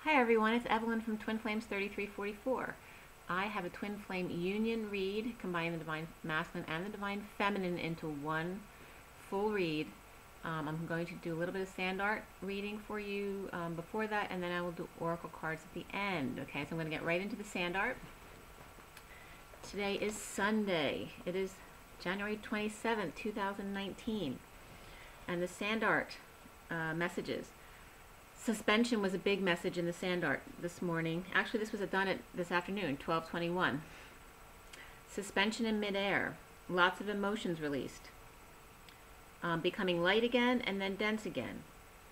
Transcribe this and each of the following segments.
Hi everyone, it's Evelyn from Twin Flames 3344. I have a Twin Flame Union read, combining the Divine Masculine and the Divine Feminine into one full read. I'm going to do a little bit of sand art reading for you before that, and then I will do oracle cards at the end. Okay, so I'm going to get right into the sand art. Today is Sunday. It is January 27th, 2019. And the sand art messages. Suspension was a big message in the sand art this morning. Actually, this was done at this afternoon, 12:21. Suspension in midair. Lots of emotions released. Becoming light again and then dense again.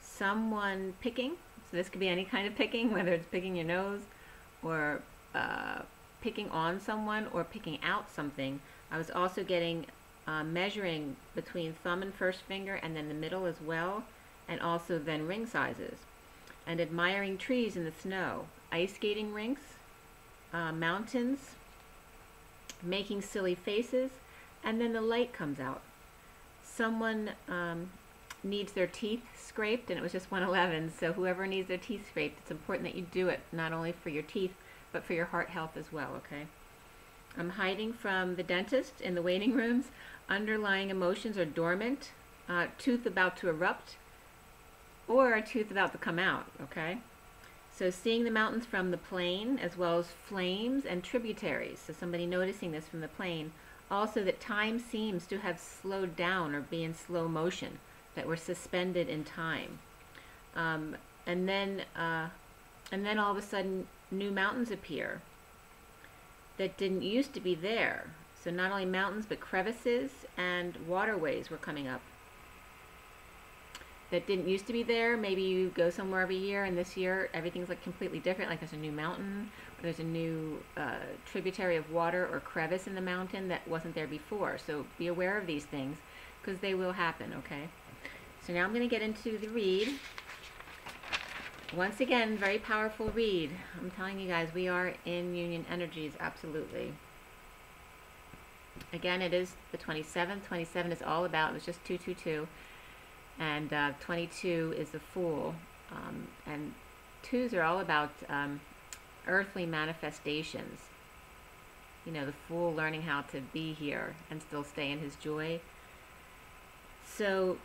Someone picking. So this could be any kind of picking, whether it's picking your nose or picking on someone or picking out something. I was also getting measuring between thumb and first finger and then the middle as well, and also then ring sizes. And admiring trees in the snow, ice skating rinks, mountains, making silly faces, and then the light comes out. Someone needs their teeth scraped, and it was just 111, so whoever needs their teeth scraped, it's important that you do it, not only for your teeth, but for your heart health as well, okay? I'm hiding from the dentist in the waiting rooms. Underlying emotions are dormant, tooth about to erupt, or a tooth about to come out, okay? So seeing the mountains from the plane, as well as flames and tributaries. So somebody noticing this from the plane. Also that time seems to have slowed down or be in slow motion, that we're suspended in time. And then all of a sudden new mountains appear that didn't used to be there. So not only mountains, but crevices and waterways were coming up that didn't used to be there. Maybe you go somewhere every year, and this year everything's like completely different, like there's a new mountain, or there's a new tributary of water or crevice in the mountain that wasn't there before. So be aware of these things, because they will happen, okay? So now I'm going to get into the read. Once again, very powerful read. I'm telling you guys, we are in union energies, absolutely. Again, it is the 27th. 27 is all about, it was just 222. And 22 is the Fool, and 2s are all about earthly manifestations. You know, the Fool learning how to be here and still stay in his joy. So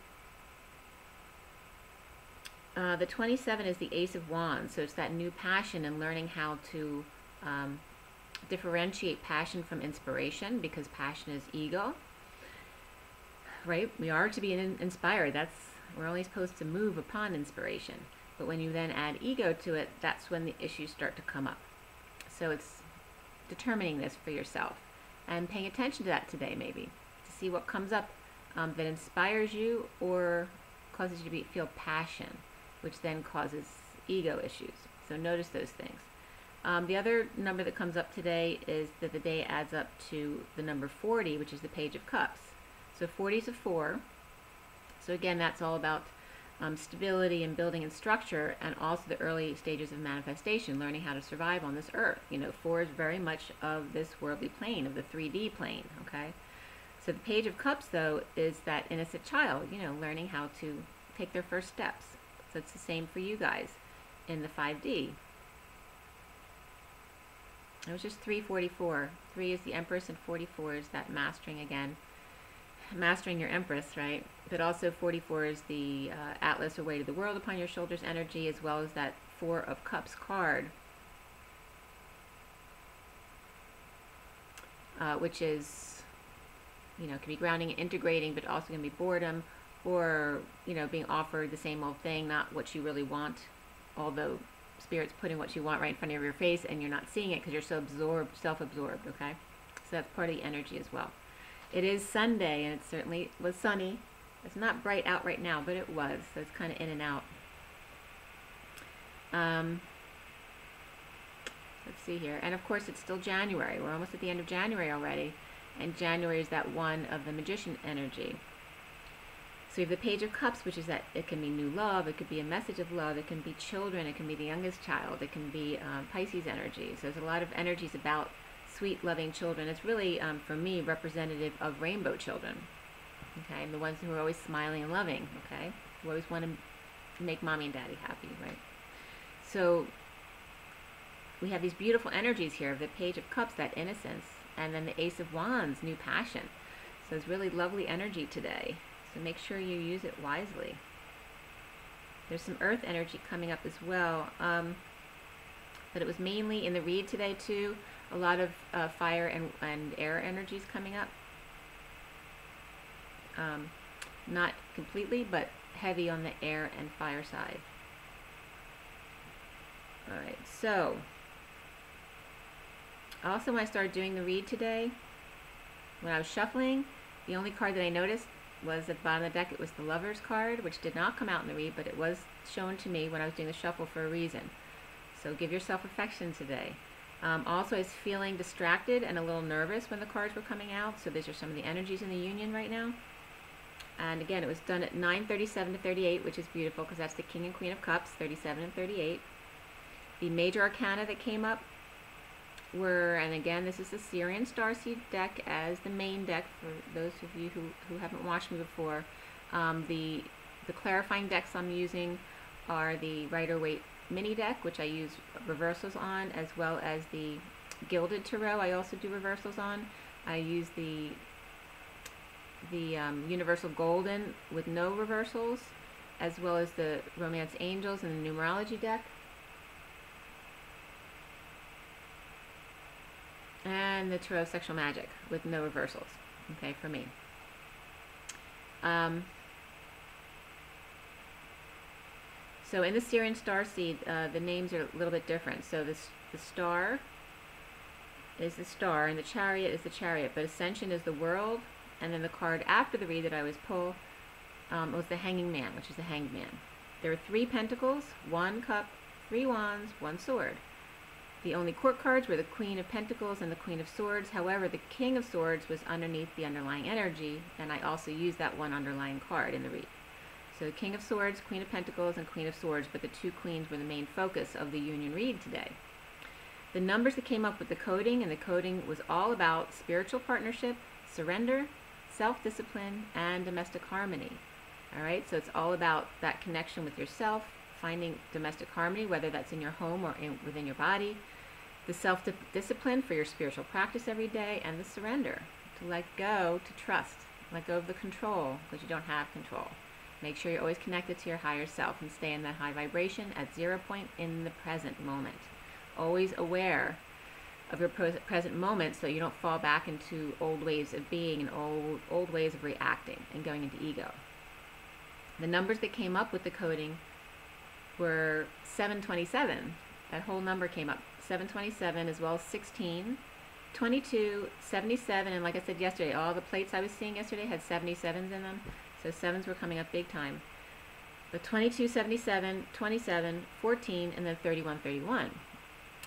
the 27 is the Ace of Wands, so it's that new passion and learning how to differentiate passion from inspiration, because passion is ego. Right? We are to be inspired. We're only supposed to move upon inspiration. But when you then add ego to it, that's when the issues start to come up. So it's determining this for yourself and paying attention to that today, maybe, to see what comes up that inspires you or causes you to feel passion, which then causes ego issues. So notice those things. The other number that comes up today is that the day adds up to the number 40, which is the Page of Cups. So 40 is a 4. So again, that's all about stability and building and structure, and also the early stages of manifestation, learning how to survive on this earth. You know, 4 is very much of this worldly plane, of the 3D plane, okay? So the Page of Cups, though, is that innocent child, you know, learning how to take their first steps. So it's the same for you guys in the 5D. It was just 344. 3 is the Empress, and 44 is that mastering again. Mastering your Empress, right? But also 44 is the Atlas, or Weight of the World upon your shoulders energy, as well as that 4 of Cups card, which is, you know, can be grounding and integrating, but also can be boredom, or, you know, being offered the same old thing, not what you really want, although Spirit's putting what you want right in front of your face and you're not seeing it because you're so absorbed, self-absorbed, okay? So that's part of the energy as well. It is Sunday, and it certainly was sunny. It's not bright out right now, but it was, so it's kind of in and out. Let's see here. And of course, it's still January. We're almost at the end of January already, and January is that one of the Magician energy. So you have the Page of Cups, which is that it can be new love, it could be a message of love, it can be children, it can be the youngest child, it can be Pisces energy. So there's a lot of energies about sweet, loving children. It's really, for me, representative of rainbow children, okay, and the ones who are always smiling and loving, okay, who always want to make mommy and daddy happy, right? So we have these beautiful energies here of the Page of Cups, that innocence, and then the Ace of Wands, new passion. So it's really lovely energy today. So make sure you use it wisely. There's some earth energy coming up as well. But it was mainly in the read today too. A lot of fire and air energies coming up. Not completely, but heavy on the air and fire side. Alright, so also when I started doing the read today, when I was shuffling, the only card that I noticed was at the bottom of the deck. It was the Lover's card, which did not come out in the read, but it was shown to me when I was doing the shuffle for a reason. So give yourself affection today. Also, I was feeling distracted and a little nervous when the cards were coming out. So these are some of the energies in the union right now. And again, it was done at 9:37 to 38, which is beautiful because that's the King and Queen of Cups, 37 and 38. The major arcana that came up were, and again, this is the Sirian Starseed deck as the main deck for those of you who haven't watched me before. The clarifying decks I'm using are the Rider-Waite mini deck, which I use reversals on, as well as the Gilded Tarot I also do reversals on. I use the Universal Golden with no reversals, as well as the Romance Angels and the Numerology deck. And the Tarot Sexual Magic with no reversals, okay, for me. So in the Sirian Starseed, the names are a little bit different. So the Star is the Star, and the Chariot is the Chariot, but Ascension is the World, and then the card after the read that I always pull was the Hanging Man, which is the Hanged Man. There are 3 Pentacles, 1 Cup, 3 Wands, 1 Sword. The only court cards were the Queen of Pentacles and the Queen of Swords. However, the King of Swords was underneath the underlying energy, and I also used that one underlying card in the read. So the King of Swords, Queen of Pentacles, and Queen of Swords, but the 2 queens were the main focus of the union read today. The numbers that came up with the coding, and the coding was all about spiritual partnership, surrender, self-discipline, and domestic harmony. All right, so it's all about that connection with yourself, finding domestic harmony, whether that's in your home or within your body, the self-discipline for your spiritual practice every day, and the surrender, to let go, to trust, let go of the control, because you don't have control. Make sure you're always connected to your higher self and stay in that high vibration at 0 point in the present moment. Always aware of your present moment so you don't fall back into old ways of being and old ways of reacting and going into ego. The numbers that came up with the coding were 727. That whole number came up. 727 as well as 16, 22, 77, and like I said yesterday, all the plates I was seeing yesterday had 77s in them. So 7s were coming up big time. But 22, 77, 27, 14, and then 31, 31.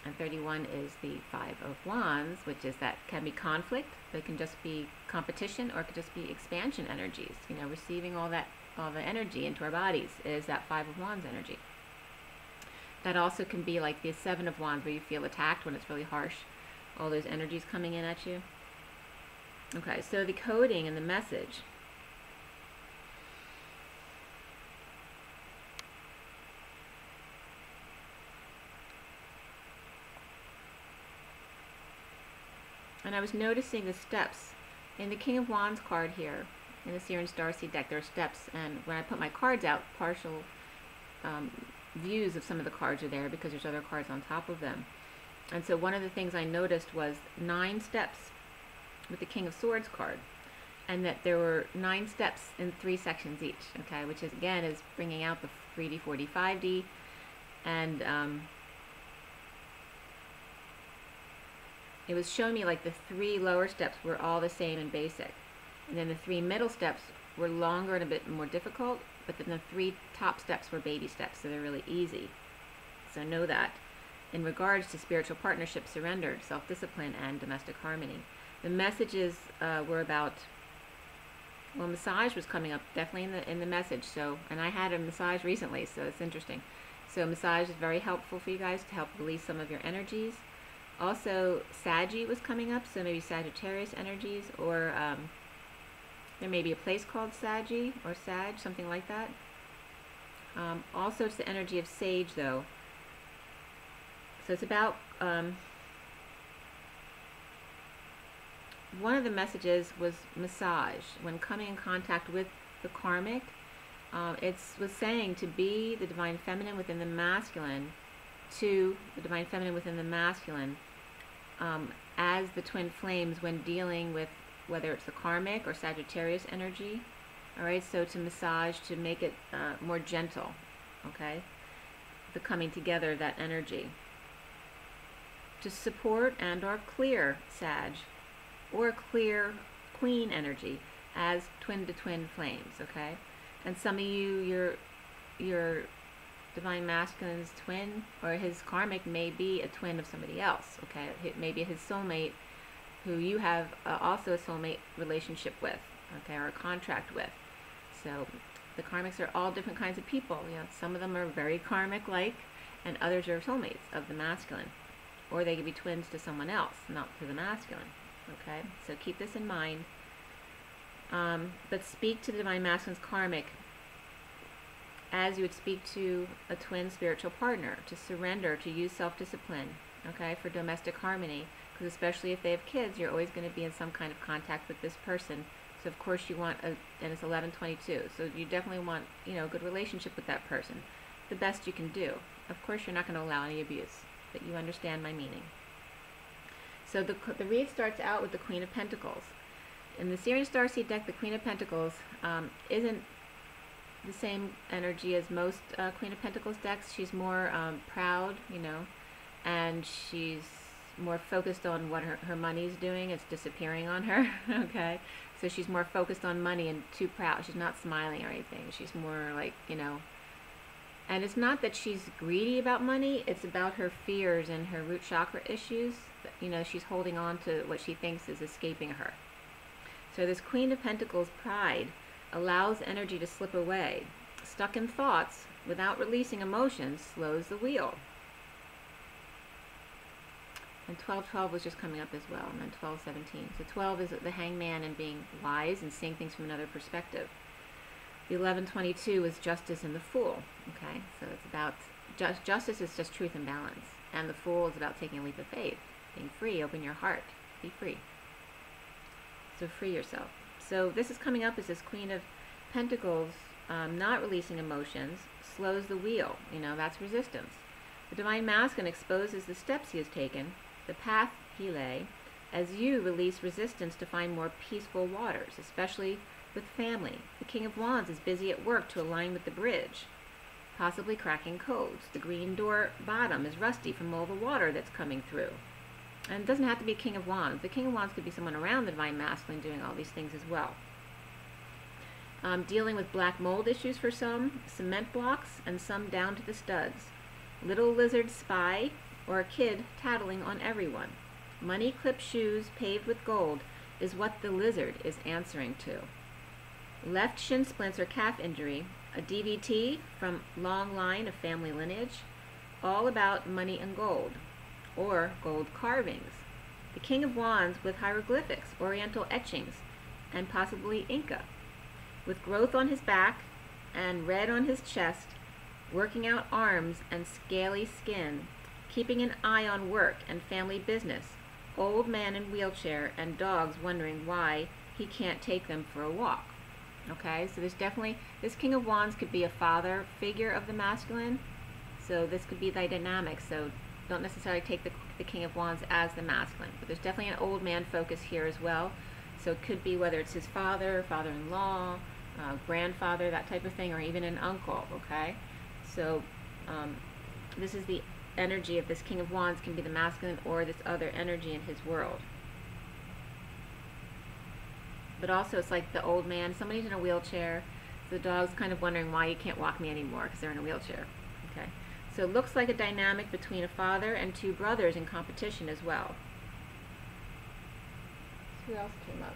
And 31 is the 5 of Wands, which is that can be conflict, but it can just be competition, or it could just be expansion energies. You know, receiving all the energy into our bodies is that 5 of Wands energy. That also can be like the 7 of Wands, where you feel attacked when it's really harsh. All those energies coming in at you. Okay, so the coding and the message. And I was noticing the steps in the King of Wands card here in the Sirian Starseed deck. There are steps, and when I put my cards out, partial views of some of the cards are there because there's other cards on top of them. And so one of the things I noticed was 9 steps with the King of Swords card, and that there were 9 steps in 3 sections each, okay, which is again is bringing out the 3D, 4D, 5D, and it was showing me like the 3 lower steps were all the same and basic, and then the 3 middle steps were longer and a bit more difficult, but then the 3 top steps were baby steps, so they're really easy. So know that. In regards to spiritual partnership, surrender, self-discipline, and domestic harmony. The messages were about, well, massage was coming up definitely in the message. So, and I had a massage recently, so it's interesting. So massage is very helpful for you guys to help release some of your energies. Also, Saggy was coming up, so maybe Sagittarius energies, or there may be a place called Saggy or Sag, something like that. Also, it's the energy of Sage, though. So it's about, one of the messages was massage. When coming in contact with the karmic, it was saying to be the divine feminine within the masculine, to the divine feminine within the masculine, as the twin flames when dealing with whether it's the karmic or Sagittarius energy. All right, so to massage, to make it more gentle, okay, the coming together of that energy, to support and or clear Sag or clear Queen energy as twin to twin flames, okay. And some of you, your divine masculine's twin or his karmic may be a twin of somebody else, okay. Maybe his soulmate, who you have also a soulmate relationship with, okay, or a contract with. So the karmics are all different kinds of people. You know, some of them are very karmic-like, and others are soulmates of the masculine, or they could be twins to someone else, not to the masculine. Okay, so keep this in mind. But speak to the divine masculine's karmic as you would speak to a twin spiritual partner, to surrender, to use self-discipline, okay, for domestic harmony, because especially if they have kids, you're always going to be in some kind of contact with this person. So of course you want and it's 11/22, so you definitely want, you know, a good relationship with that person, the best you can do. Of course you're not going to allow any abuse, but you understand my meaning. So the read starts out with the Queen of Pentacles. In the Sirian Starseed deck, the Queen of Pentacles isn't the same energy as most Queen of Pentacles decks. She's more proud, you know, and she's more focused on what her money's doing. It's disappearing on her, okay? So she's more focused on money and too proud. She's not smiling or anything. She's more like, you know, and it's not that she's greedy about money, it's about her fears and her root chakra issues. You know, she's holding on to what she thinks is escaping her. So this Queen of Pentacles pride allows energy to slip away. Stuck in thoughts without releasing emotions slows the wheel. And 12/12 was just coming up as well, and then 12/17. So 12 is the hangman and being wise and seeing things from another perspective. The 11/22 is justice and the fool. Okay, so it's about justice is just truth and balance, and the fool is about taking a leap of faith, being free. Open your heart, be free. So free yourself. So this is coming up as this Queen of Pentacles, not releasing emotions, slows the wheel. You know, that's resistance. The divine masculine exposes the steps he has taken, the path he lay, as you release resistance to find more peaceful waters, especially with family. The King of Wands is busy at work to align with the bridge, possibly cracking codes. The green door bottom is rusty from all the water that's coming through. And it doesn't have to be a King of Wands. The King of Wands could be someone around the divine masculine doing all these things as well. Dealing with black mold issues for some, cement blocks, and some down to the studs. Little lizard spy, or a kid tattling on everyone. Money clip shoes paved with gold is what the lizard is answering to. Left shin splints or calf injury, a DVT from long line of family lineage, all about money and gold, or gold carvings. The King of Wands with hieroglyphics, oriental etchings, and possibly Inca. With growth on his back and red on his chest, working out arms and scaly skin, keeping an eye on work and family business, old man in wheelchair, and dogs wondering why he can't take them for a walk. Okay, so there's definitely, this King of Wands could be a father figure of the masculine, so this could be the dynamic, so don't necessarily take the King of Wands as the masculine, but there's definitely an old man focus here as well, so it could be whether it's his father, father-in-law, grandfather, that type of thing, or even an uncle, okay? So this is the energy of this King of Wands, can be the masculine or this other energy in his world. But also it's like the old man, somebody's in a wheelchair, so the dog's kind of wondering why you can't walk me anymore because they're in a wheelchair. Okay, so it looks like a dynamic between a father and two brothers in competition as well. Who else came up?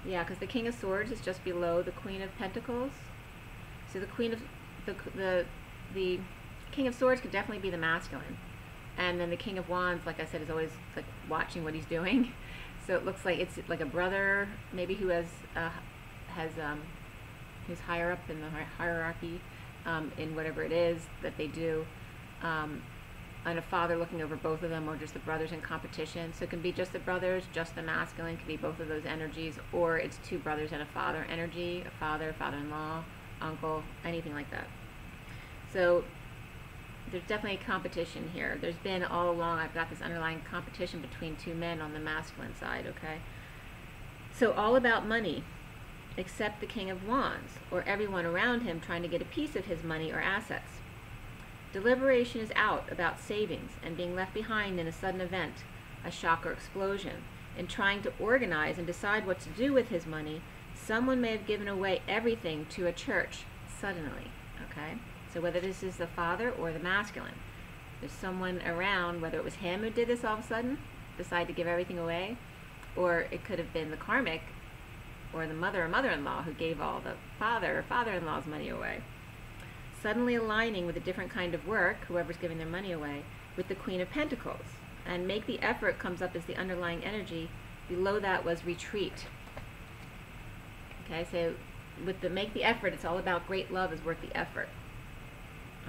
Yeah, because the King of Swords is just below the Queen of Pentacles. So the Queen of the King of Swords could definitely be the masculine, and then the King of Wands, like I said, is always like watching what he's doing. So it looks like it's like a brother, maybe who has who's higher up in the hierarchy, in whatever it is that they do, and a father looking over both of them, or just the brothers in competition. So it can be just the brothers, just the masculine, can be both of those energies, or it's two brothers and a father energy, a father, father-in-law, uncle, anything like that. So there's definitely a competition here. There's been all along, I've got this underlying competition between two men on the masculine side, okay? So all about money, except the King of Wands, or everyone around him trying to get a piece of his money or assets. Deliberation is out about savings and being left behind in a sudden event, a shock or explosion. In trying to organize and decide what to do with his money, someone may have given away everything to a church suddenly, okay? So whether this is the father or the masculine, there's someone around, whether it was him who did this all of a sudden, decided to give everything away, or it could have been the karmic, or the mother or mother-in-law who gave all the father or father-in-law's money away. Suddenly aligning with a different kind of work, whoever's giving their money away, with the Queen of Pentacles. And make the effort comes up as the underlying energy. Below that was retreat. Okay, so with the make the effort, it's all about great love is worth the effort.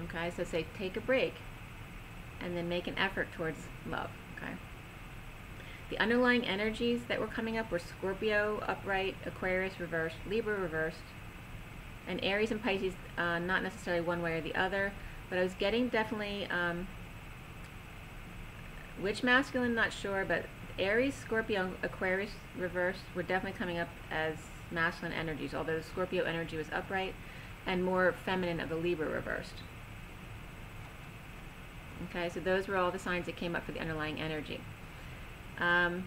Okay, so say take a break and then make an effort towards love. Okay. The underlying energies that were coming up were Scorpio, upright, Aquarius, reversed, Libra, reversed, and Aries and Pisces, not necessarily one way or the other, but I was getting definitely, which masculine, not sure, but Aries, Scorpio, Aquarius, reversed were definitely coming up as masculine energies, although the Scorpio energy was upright, and more feminine of the Libra reversed. Okay, so those were all the signs that came up for the underlying energy. Alright,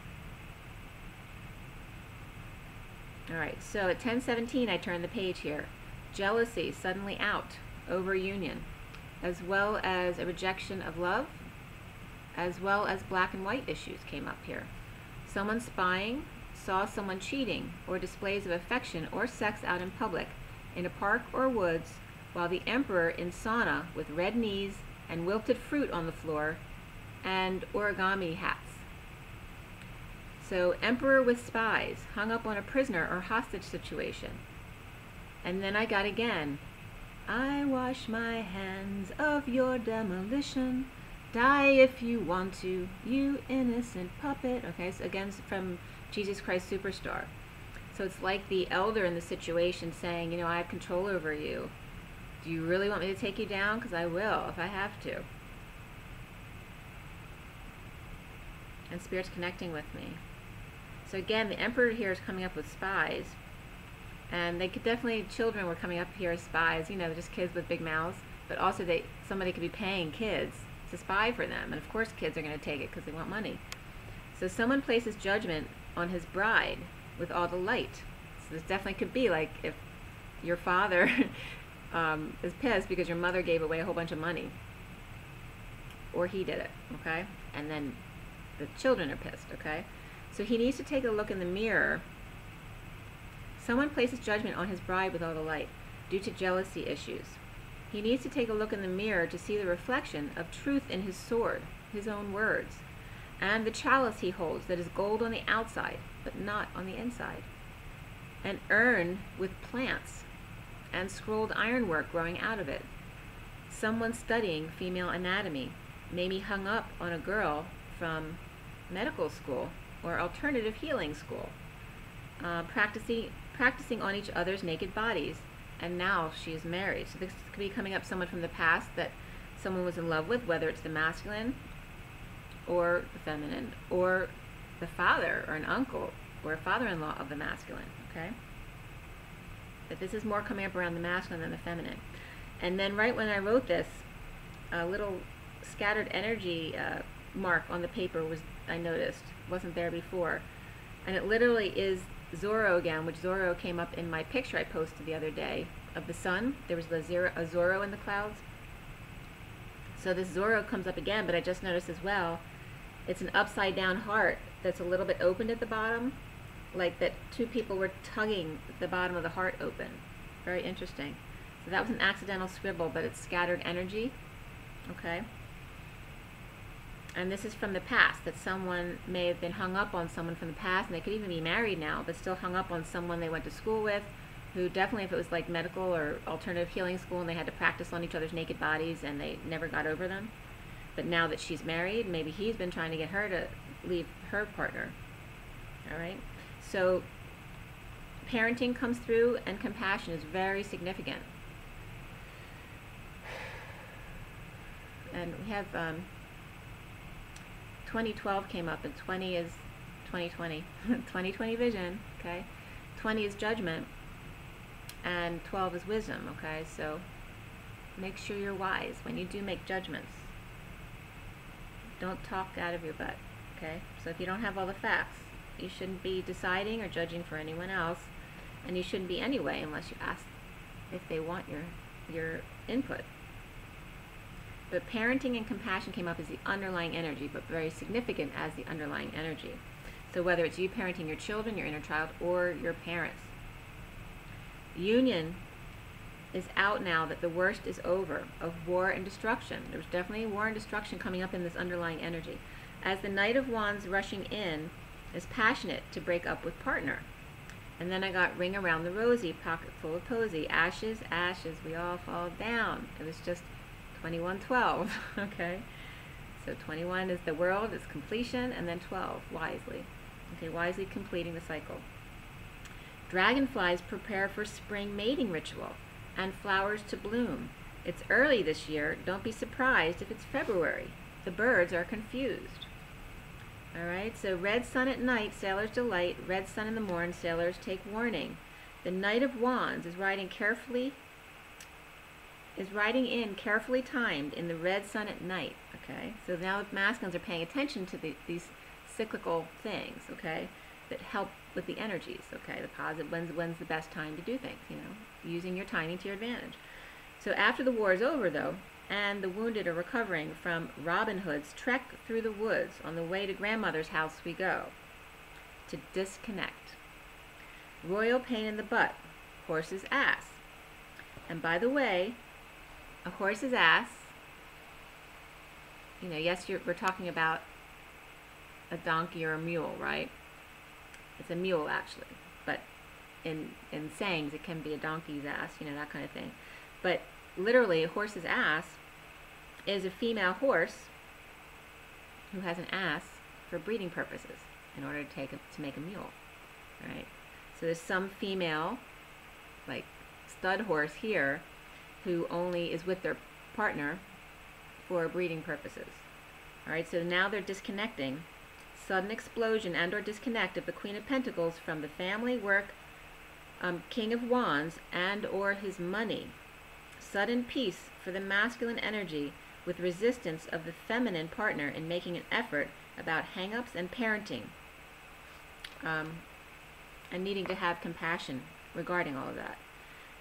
so at 10:17 I turned the page here. Jealousy suddenly out over union, as well as a rejection of love, as well as black and white issues came up here. Someone spying, saw someone cheating, or displays of affection or sex out in public, in a park or woods, while the emperor in sauna with red knees and wilted fruit on the floor and origami hats. So emperor with spies, hung up on a prisoner or hostage situation. And then I got again, I wash my hands of your demolition, die if you want to, you innocent puppet. Okay, so again from Jesus Christ Superstar. So it's like the elder in the situation saying, you know, I have control over you. Do you really want me to take you down? Because I will if I have to. And Spirit's connecting with me. So again, the Emperor here is coming up with spies. And they could definitely, children were coming up here as spies, you know, just kids with big mouths. But also somebody could be paying kids to spy for them. And of course kids are going to take it because they want money. So someone places judgment on his bride with all the light. So this definitely could be like if your father is pissed because your mother gave away a whole bunch of money. Or he did it, okay? And then the children are pissed, okay? So he needs to take a look in the mirror. Someone places judgment on his bride with all the light due to jealousy issues. He needs to take a look in the mirror to see the reflection of truth in his sword, his own words, and the chalice he holds that is gold on the outside, but not on the inside. An urn with plants and scrolled ironwork growing out of it. Someone studying female anatomy, maybe hung up on a girl from medical school or alternative healing school, practicing on each other's naked bodies, and now she is married. So this could be coming up someone from the past that someone was in love with, whether it's the masculine or the feminine, or the father or an uncle or a father-in-law of the masculine, okay? But this is more coming up around the masculine than the feminine. And then right when I wrote this, a little scattered energy mark on the paper was, I noticed, wasn't there before. And it literally is Zorro again, which Zorro came up in my picture I posted the other day of the sun. There was a Zorro in the clouds. So this Zorro comes up again, but I just noticed as well, it's an upside down heart that's a little bit opened at the bottom, like that two people were tugging the bottom of the heart open. Very interesting. So that was an accidental scribble, but it's scattered energy. Okay. And this is from the past, that someone may have been hung up on someone from the past, and they could even be married now, but still hung up on someone they went to school with, who definitely, if it was like medical or alternative healing school and they had to practice on each other's naked bodies and they never got over them. But now that she's married, maybe he's been trying to get her to leave her partner. All right? So parenting comes through, and compassion is very significant. And we have 2012 came up, and 20 is 2020. 2020 vision, okay? 20 is judgment, and 12 is wisdom, okay? So make sure you're wise when you do make judgments. Don't talk out of your butt, okay? So if you don't have all the facts, you shouldn't be deciding or judging for anyone else, and you shouldn't be anyway unless you ask if they want your input. But parenting and compassion came up as the underlying energy, but very significant as the underlying energy. So whether it's you parenting your children, your inner child, or your parents. Union is out now that the worst is over of war and destruction. There's definitely war and destruction coming up in this underlying energy. As the Knight of Wands rushing in is passionate to break up with partner. And then I got ring around the rosy, pocket full of posy. Ashes, ashes, we all fall down. It was just 2112, okay? So 21 is the world, it's completion, and then 12, wisely. Okay, wisely completing the cycle. Dragonflies prepare for spring mating ritual and flowers to bloom. It's early this year. Don't be surprised if it's February. The birds are confused. All right, so red sun at night, sailors delight. Red sun in the morn, sailors take warning. The Knight of Wands is riding in carefully timed in the red sun at night, okay? So now the masculines are paying attention to these cyclical things, okay, that help with the energies, okay? The positive, when's the best time to do things, you know, using your timing to your advantage. So after the war is over, though, and the wounded are recovering from Robin Hood's trek through the woods, on the way to grandmother's house we go, to disconnect. Royal pain in the butt, horse's ass. And by the way, a horse's ass, you know, yes, we're talking about a donkey or a mule, right? It's a mule, actually, but in sayings, it can be a donkey's ass, you know, that kind of thing. But literally, a horse's ass is a female horse who has an ass for breeding purposes in order to make a mule, right? So there's some female, like stud horse here, who only is with their partner for breeding purposes. All right, so now they're disconnecting. Sudden explosion and or disconnect of the Queen of Pentacles from the family, work, King of Wands, and or his money. Sudden peace for the masculine energy with resistance of the feminine partner in making an effort about hang-ups and parenting, and needing to have compassion regarding all of that.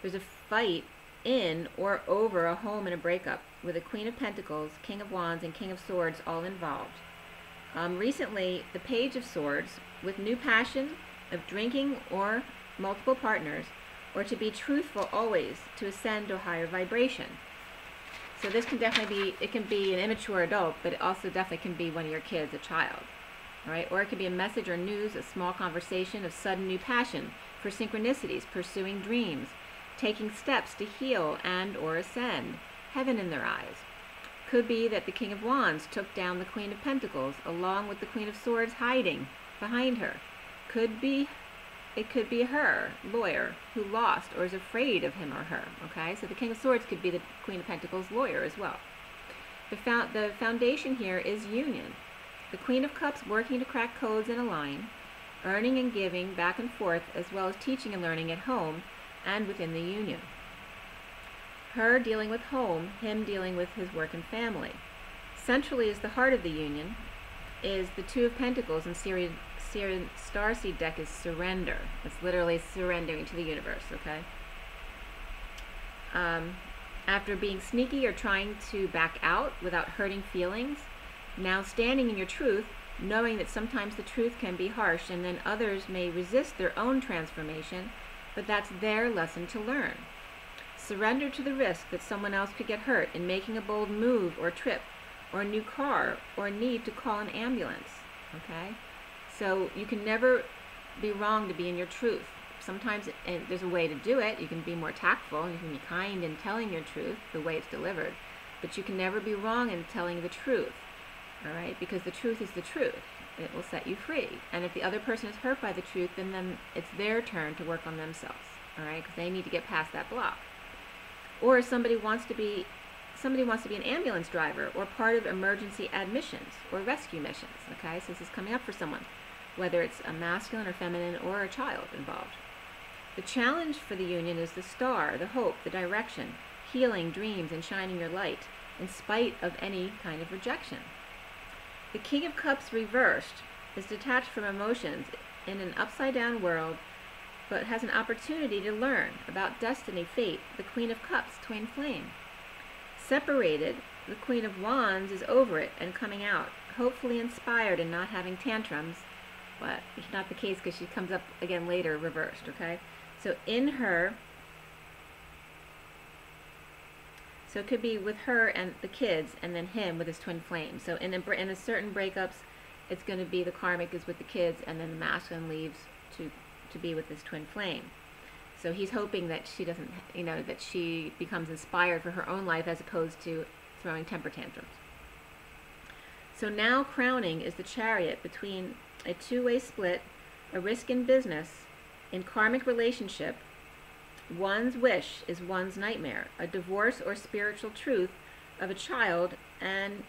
There's a fight in or over a home in a breakup with a Queen of Pentacles, King of Wands, and King of Swords all involved. Recently, the Page of Swords with new passion of drinking or multiple partners, or to be truthful always to ascend to a higher vibration. So this can definitely be, it can be an immature adult, but it also definitely can be one of your kids, a child. All right? Or it could be a message or news, a small conversation of sudden new passion for synchronicities, pursuing dreams, taking steps to heal and or ascend, heaven in their eyes. Could be that the King of Wands took down the Queen of Pentacles along with the Queen of Swords hiding behind her. It could be her, lawyer, who lost or is afraid of him or her, okay? So the King of Swords could be the Queen of Pentacles lawyer as well. The foundation here is union. The Queen of Cups working to crack codes and align, earning and giving back and forth, as well as teaching and learning at home and within the union. Her dealing with home, him dealing with his work and family. Centrally is the heart of the union, is the Two of Pentacles, and Starseed deck is surrender. It's literally surrendering to the universe, okay? After being sneaky or trying to back out without hurting feelings, now standing in your truth, knowing that sometimes the truth can be harsh and then others may resist their own transformation, but that's their lesson to learn. Surrender to the risk that someone else could get hurt in making a bold move or trip or a new car or need to call an ambulance, okay? So you can never be wrong to be in your truth. Sometimes there's a way to do it. You can be more tactful, and you can be kind in telling your truth the way it's delivered. But you can never be wrong in telling the truth, all right? Because the truth is the truth. It will set you free. And if the other person is hurt by the truth, then it's their turn to work on themselves, all right? Because they need to get past that block. Or somebody wants to be an ambulance driver or part of emergency admissions or rescue missions, okay? So this is coming up for someone, whether it's a masculine or feminine or a child involved. The challenge for the union is the star, the hope, the direction, healing, dreams, and shining your light in spite of any kind of rejection. The King of Cups reversed is detached from emotions in an upside-down world, but has an opportunity to learn about destiny, fate, the Queen of Cups, twin flame. Separated, the Queen of Wands is over it and coming out, hopefully inspired and not having tantrums, but it's not the case because she comes up again later reversed, okay? So in her, so it could be with her and the kids, and then him with his twin flame. So in a certain breakups, it's going to be the karmic is with the kids, and then the masculine leaves to be with his twin flame. So he's hoping that she doesn't, that she becomes inspired for her own life as opposed to throwing temper tantrums. So now crowning is the Chariot between a two-way split, a risk in business, in karmic relationship. One's wish is one's nightmare, a divorce or spiritual truth of a child and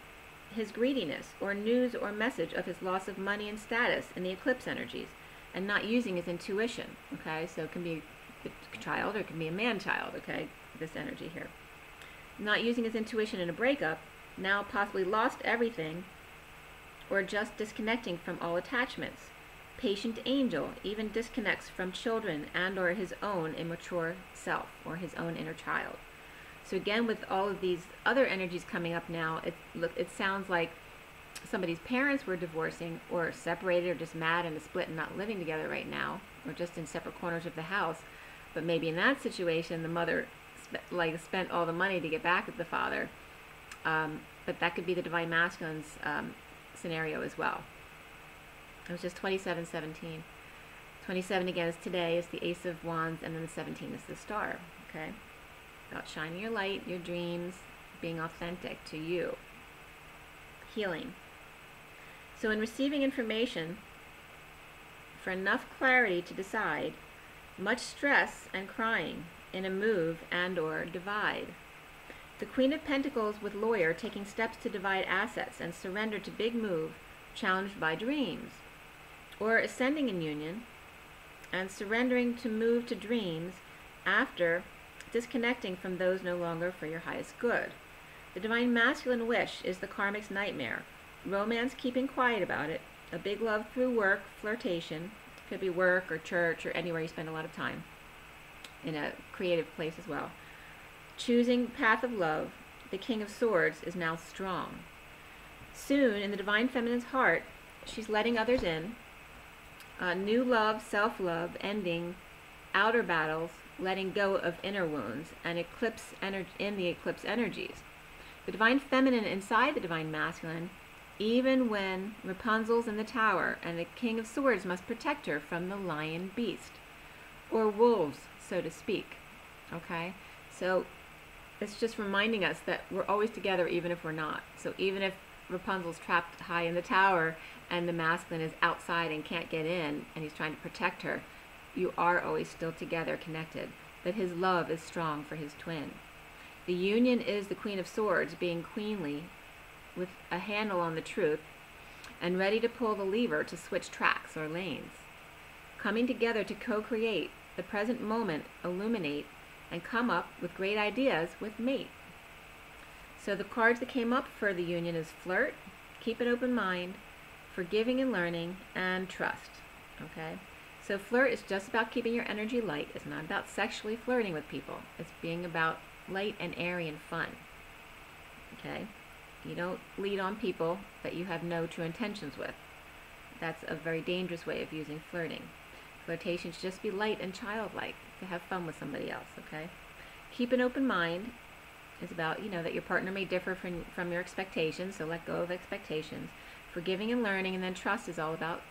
his greediness, or news or message of his loss of money and status in the eclipse energies, and not using his intuition, okay? So it can be a child or it can be a man-child, okay, this energy here. Not using his intuition in a breakup, now possibly lost everything, or just disconnecting from all attachments. Patient angel even disconnects from children and or his own immature self or his own inner child. So again, with all of these other energies coming up now, it sounds like somebody's parents were divorcing or separated or just mad and a split and not living together right now, or just in separate corners of the house. But maybe in that situation, the mother spent all the money to get back at the father. But that could be the Divine Masculine's scenario as well. It was just 2717. 27 again is today, is the Ace of Wands, and then the 17 is the Star, okay? About shining your light, your dreams, being authentic to you. Healing. So in receiving information, for enough clarity to decide, much stress and crying in a move and or divide. The Queen of Pentacles with lawyer taking steps to divide assets and surrender to big move, challenged by dreams. Or ascending in union and surrendering to move to dreams after disconnecting from those no longer for your highest good. The Divine Masculine wish is the karmic's nightmare. Romance, keeping quiet about it. A big love through work, flirtation. Could be work or church or anywhere you spend a lot of time. In a creative place as well. Choosing path of love. The King of Swords is now strong. Soon, in the Divine Feminine's heart, she's letting others in. New love, self-love, ending outer battles, letting go of inner wounds, and eclipse in the eclipse energies. The Divine Feminine inside the Divine Masculine, even when Rapunzel's in the tower, and the King of Swords must protect her from the lion beast, or wolves, so to speak. Okay? So it's just reminding us that we're always together even if we're not. So even if Rapunzel's trapped high in the tower and the masculine is outside and can't get in and he's trying to protect her, you are always still together, connected. But his love is strong for his twin. The union is the Queen of Swords being queenly with a handle on the truth and ready to pull the lever to switch tracks or lanes. Coming together to co-create the present moment, illuminate, and come up with great ideas with mate. So the cards that came up for the union is flirt, keep an open mind, forgiving and learning, and trust. Okay? So flirt is just about keeping your energy light. It's not about sexually flirting with people. It's being about light and airy and fun. Okay? You don't lead on people that you have no true intentions with. That's a very dangerous way of using flirting. Flirtation should just be light and childlike, to have fun with somebody else, okay? Keep an open mind is about, that your partner may differ from your expectations, so let go of expectations. Forgiving and learning, and then trust is all about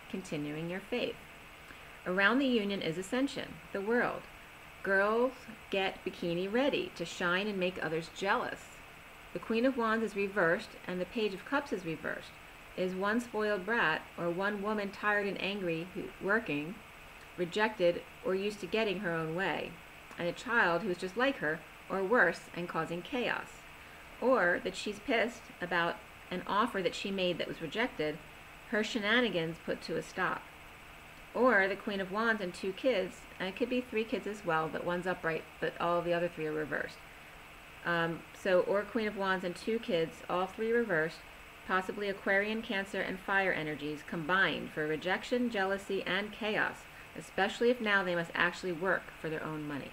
continuing your faith. Around the union is ascension, the world. Girls get bikini ready to shine and make others jealous. The Queen of Wands is reversed and the Page of Cups is reversed. Is one spoiled brat or one woman tired and angry, working, rejected, or used to getting her own way, and a child who is just like her, or worse, and causing chaos. Or that she's pissed about an offer that she made that was rejected, her shenanigans put to a stop. Or the Queen of Wands and 2 kids, and it could be 3 kids as well, but one's upright, but all the other 3 are reversed. Or Queen of Wands and 2 kids, all 3 reversed, possibly Aquarian, Cancer, and fire energies combined for rejection, jealousy, and chaos, especially if now they must actually work for their own money.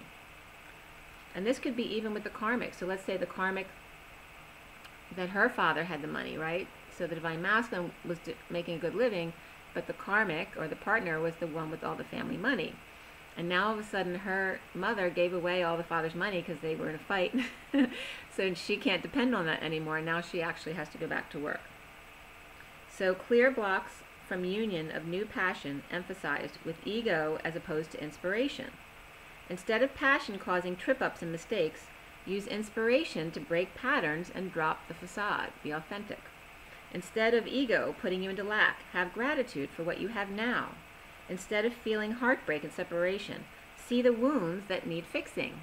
And this could be even with the karmic. So let's say the karmic that her father had the money, right? So the Divine Masculine was making a good living, but the karmic or the partner was the one with all the family money. And now all of a sudden her mother gave away all the father's money because they were in a fight. So she can't depend on that anymore. And now she actually has to go back to work. So clear blocks from union of new passion emphasized with ego as opposed to inspiration. Instead of passion causing trip-ups and mistakes, use inspiration to break patterns and drop the facade. Be authentic. Instead of ego putting you into lack, have gratitude for what you have now. Instead of feeling heartbreak and separation, see the wounds that need fixing,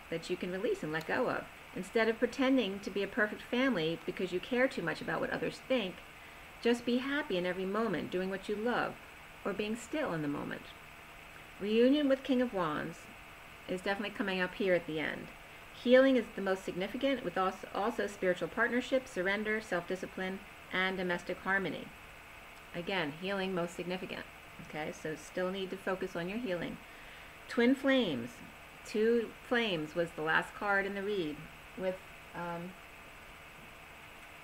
that you can release and let go of. Instead of pretending to be a perfect family because you care too much about what others think, just be happy in every moment, doing what you love, or being still in the moment. Reunion with King of Wands is definitely coming up here at the end. Healing is the most significant, with also spiritual partnership, surrender, self-discipline, and domestic harmony. Again, healing most significant. Okay, so still need to focus on your healing. Twin flames. 2 flames was the last card in the read with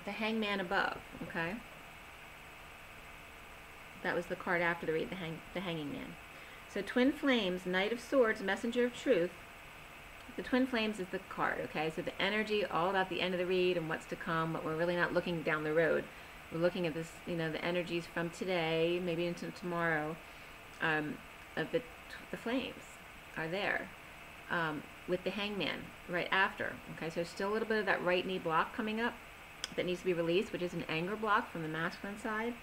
the hangman above. Okay, that was the card after the read, the hanging man. So twin flames, Knight of Swords, messenger of truth. The twin flames is the card. Okay, so the energy, all about the end of the read and what's to come, but we're really not looking down the road. We're looking at this, you know, the energies from today, maybe into tomorrow, of the flames are there, with the hangman right after. Okay, so still a little bit of that right knee block coming up that needs to be released, which is an anger block from the masculine side.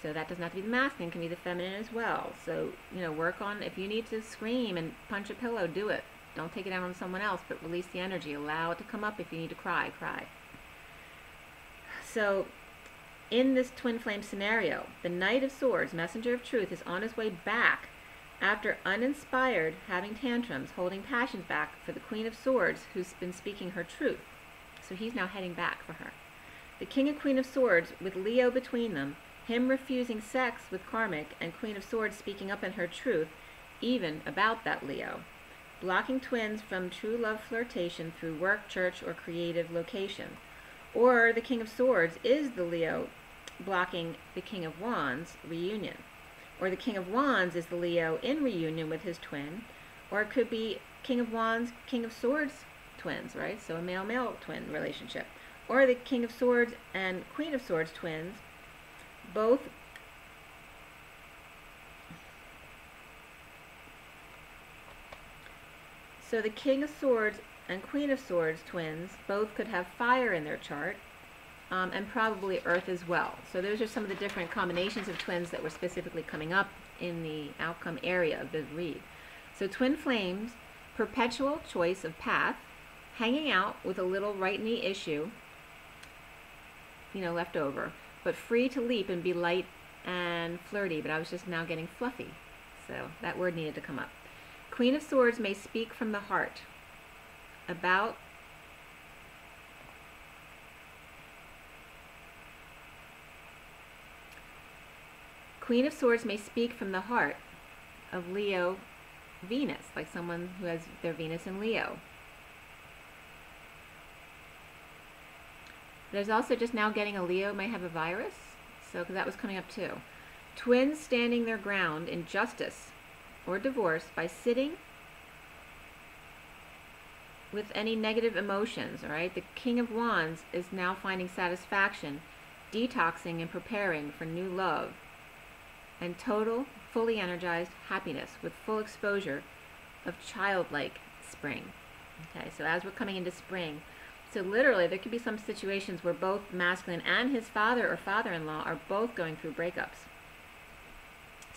So that doesn't have to be the masculine, it can be the feminine as well. So, you know, work on, if you need to scream and punch a pillow, do it. Don't take it out on someone else, but release the energy. Allow it to come up. If you need to cry, cry. So in this twin flame scenario, the Knight of Swords, messenger of truth, is on his way back after uninspired, having tantrums, holding passions back for the Queen of Swords, who's been speaking her truth. So he's now heading back for her. The King and Queen of Swords, with Leo between them, him refusing sex with karmic, and Queen of Swords speaking up in her truth, even about that Leo. Blocking twins from true love flirtation through work, church, or creative location. Or the King of Swords is the Leo blocking the King of Wands reunion. Or the King of Wands is the Leo in reunion with his twin. Or it could be King of Wands, King of Swords twins, right? So a male-male twin relationship. Or the King of Swords and Queen of Swords twins, both so the King of Swords and Queen of Swords twins both could have fire in their chart, and probably earth as well. So those are some of the different combinations of twins that were specifically coming up in the outcome area of the read. So twin flames, perpetual choice of path, hanging out with a little right knee issue, you know, left over, but free to leap and be light and flirty, but I was just now getting fluffy. So that word needed to come up. Queen of Swords may speak from the heart about Queen of Swords may speak from the heart of Leo Venus, like someone who has their Venus in Leo. There's also just now getting a Leo may have a virus, so because that was coming up too. Twins standing their ground in justice or divorce by sitting with any negative emotions, all right? The King of Wands is now finding satisfaction, detoxing and preparing for new love and total fully energized happiness with full exposure of childlike spring. Okay, so as we're coming into spring, so literally there could be some situations where both masculine and his father or father-in-law are both going through breakups.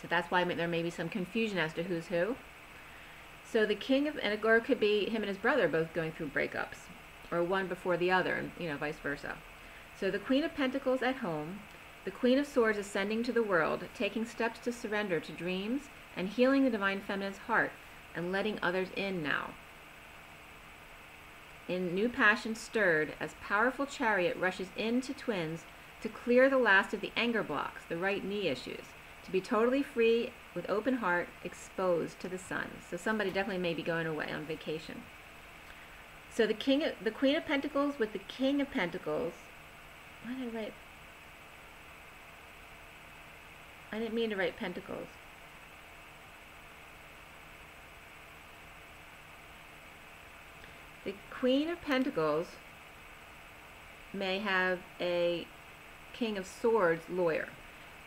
So that's why there may be some confusion as to who's who. So the king of, or it could be him and his brother both going through breakups, or one before the other, and vice versa. So the Queen of Pentacles at home, the Queen of Swords ascending to the world, taking steps to surrender to dreams and healing the Divine Feminine's heart and letting others in now. In new passion stirred, as powerful chariot rushes into twins to clear the last of the anger blocks, the right knee issues, to be totally free with open heart, exposed to the sun. So somebody definitely may be going away on vacation. So the Queen of Pentacles with the King of Pentacles. Why did I write? I didn't mean to write Pentacles. The Queen of Pentacles may have a King of Swords lawyer.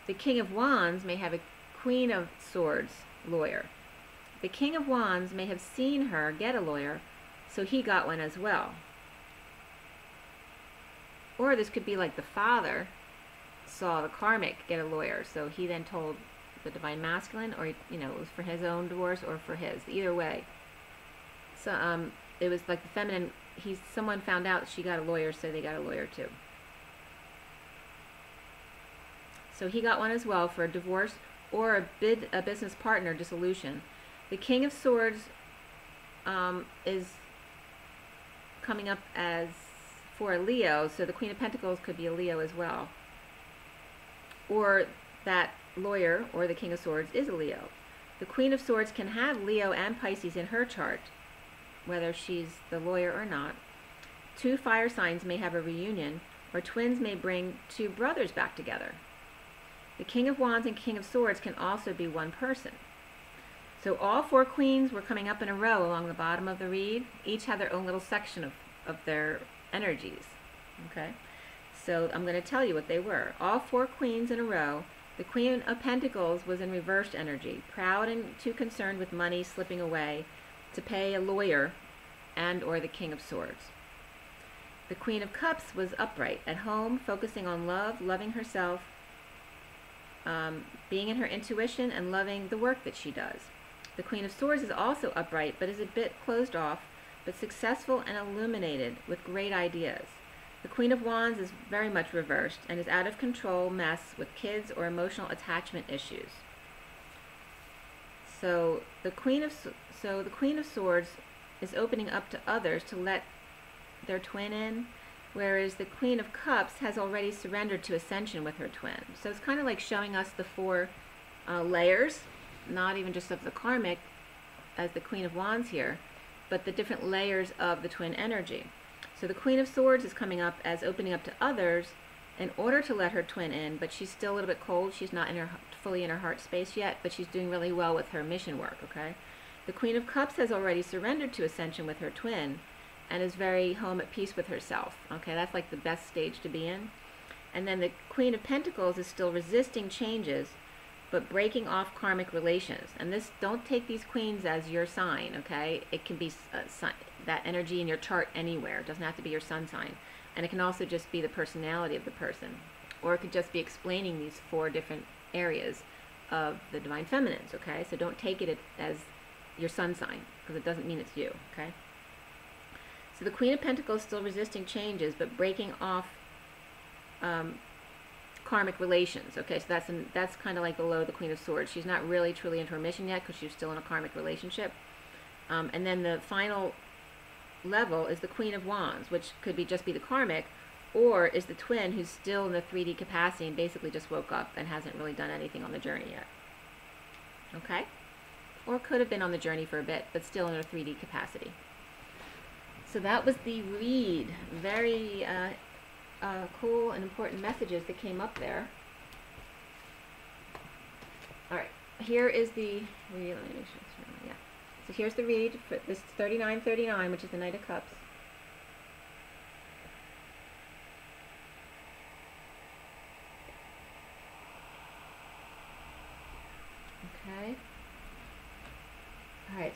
The King of Wands may have a Queen of Swords lawyer. The King of Wands may have seen her get a lawyer, so he got one as well. Or this could be like the father saw the karmic get a lawyer, so he then told the Divine Masculine, or it was for his own divorce or for his. Either way. So it was like the feminine. Someone found out she got a lawyer, so they got a lawyer too. So he got one as well for a divorce or a business partner dissolution. The King of Swords is coming up as for a Leo, so the Queen of Pentacles could be a Leo as well. Or that lawyer or the King of Swords is a Leo. The Queen of Swords can have Leo and Pisces in her chart, whether she's the lawyer or not. Two fire signs may have a reunion, or twins may bring two brothers back together. The King of Wands and King of Swords can also be one person. So all four queens were coming up in a row along the bottom of the reed. Each had their own little section of their energies. Okay? So I'm going to tell you what they were. All four queens in a row. The Queen of Pentacles was in reversed energy, proud and too concerned with money slipping away to pay a lawyer and or the King of Swords. The Queen of Cups was upright, at home, focusing on love, loving herself, being in her intuition and loving the work that she does. The Queen of Swords is also upright, but is a bit closed off, but successful and illuminated with great ideas. The Queen of Wands is very much reversed and is out of control mess with kids or emotional attachment issues. So the Queen of Swords is opening up to others to let their twin in, whereas the Queen of Cups has already surrendered to ascension with her twin. So it's kind of like showing us the four layers, not even just of the karmic as the Queen of Wands here, but the different layers of the twin energy. So the Queen of Swords is coming up as opening up to others in order to let her twin in, but she's still a little bit cold. She's not fully in her heart space yet, but she's doing really well with her mission work, okay? The Queen of Cups has already surrendered to ascension with her twin and is very home at peace with herself, okay? That's like the best stage to be in. And then the Queen of Pentacles is still resisting changes, but breaking off karmic relations. And this, don't take these queens as your sign, okay? It can be that energy in your chart anywhere. It doesn't have to be your sun sign. And it can also just be the personality of the person. Or it could just be explaining these four different areas of the Divine Feminines, okay? So don't take it as your sun sign, because it doesn't mean it's you, okay? So the Queen of Pentacles is still resisting changes, but breaking off karmic relations, okay? So that's kind of like below the Queen of Swords. She's not really truly into her mission yet because she's still in a karmic relationship. And then the final level is the Queen of Wands, which could just be the karmic, or is the twin who's still in the 3D capacity and basically just woke up and hasn't really done anything on the journey yet. Okay? Or could have been on the journey for a bit, but still in a 3D capacity. So that was the read. Very cool and important messages that came up there. Alright, here is the read. Let me make sure it's right. Yeah. So here's the read for this 3939, which is the Knight of Cups.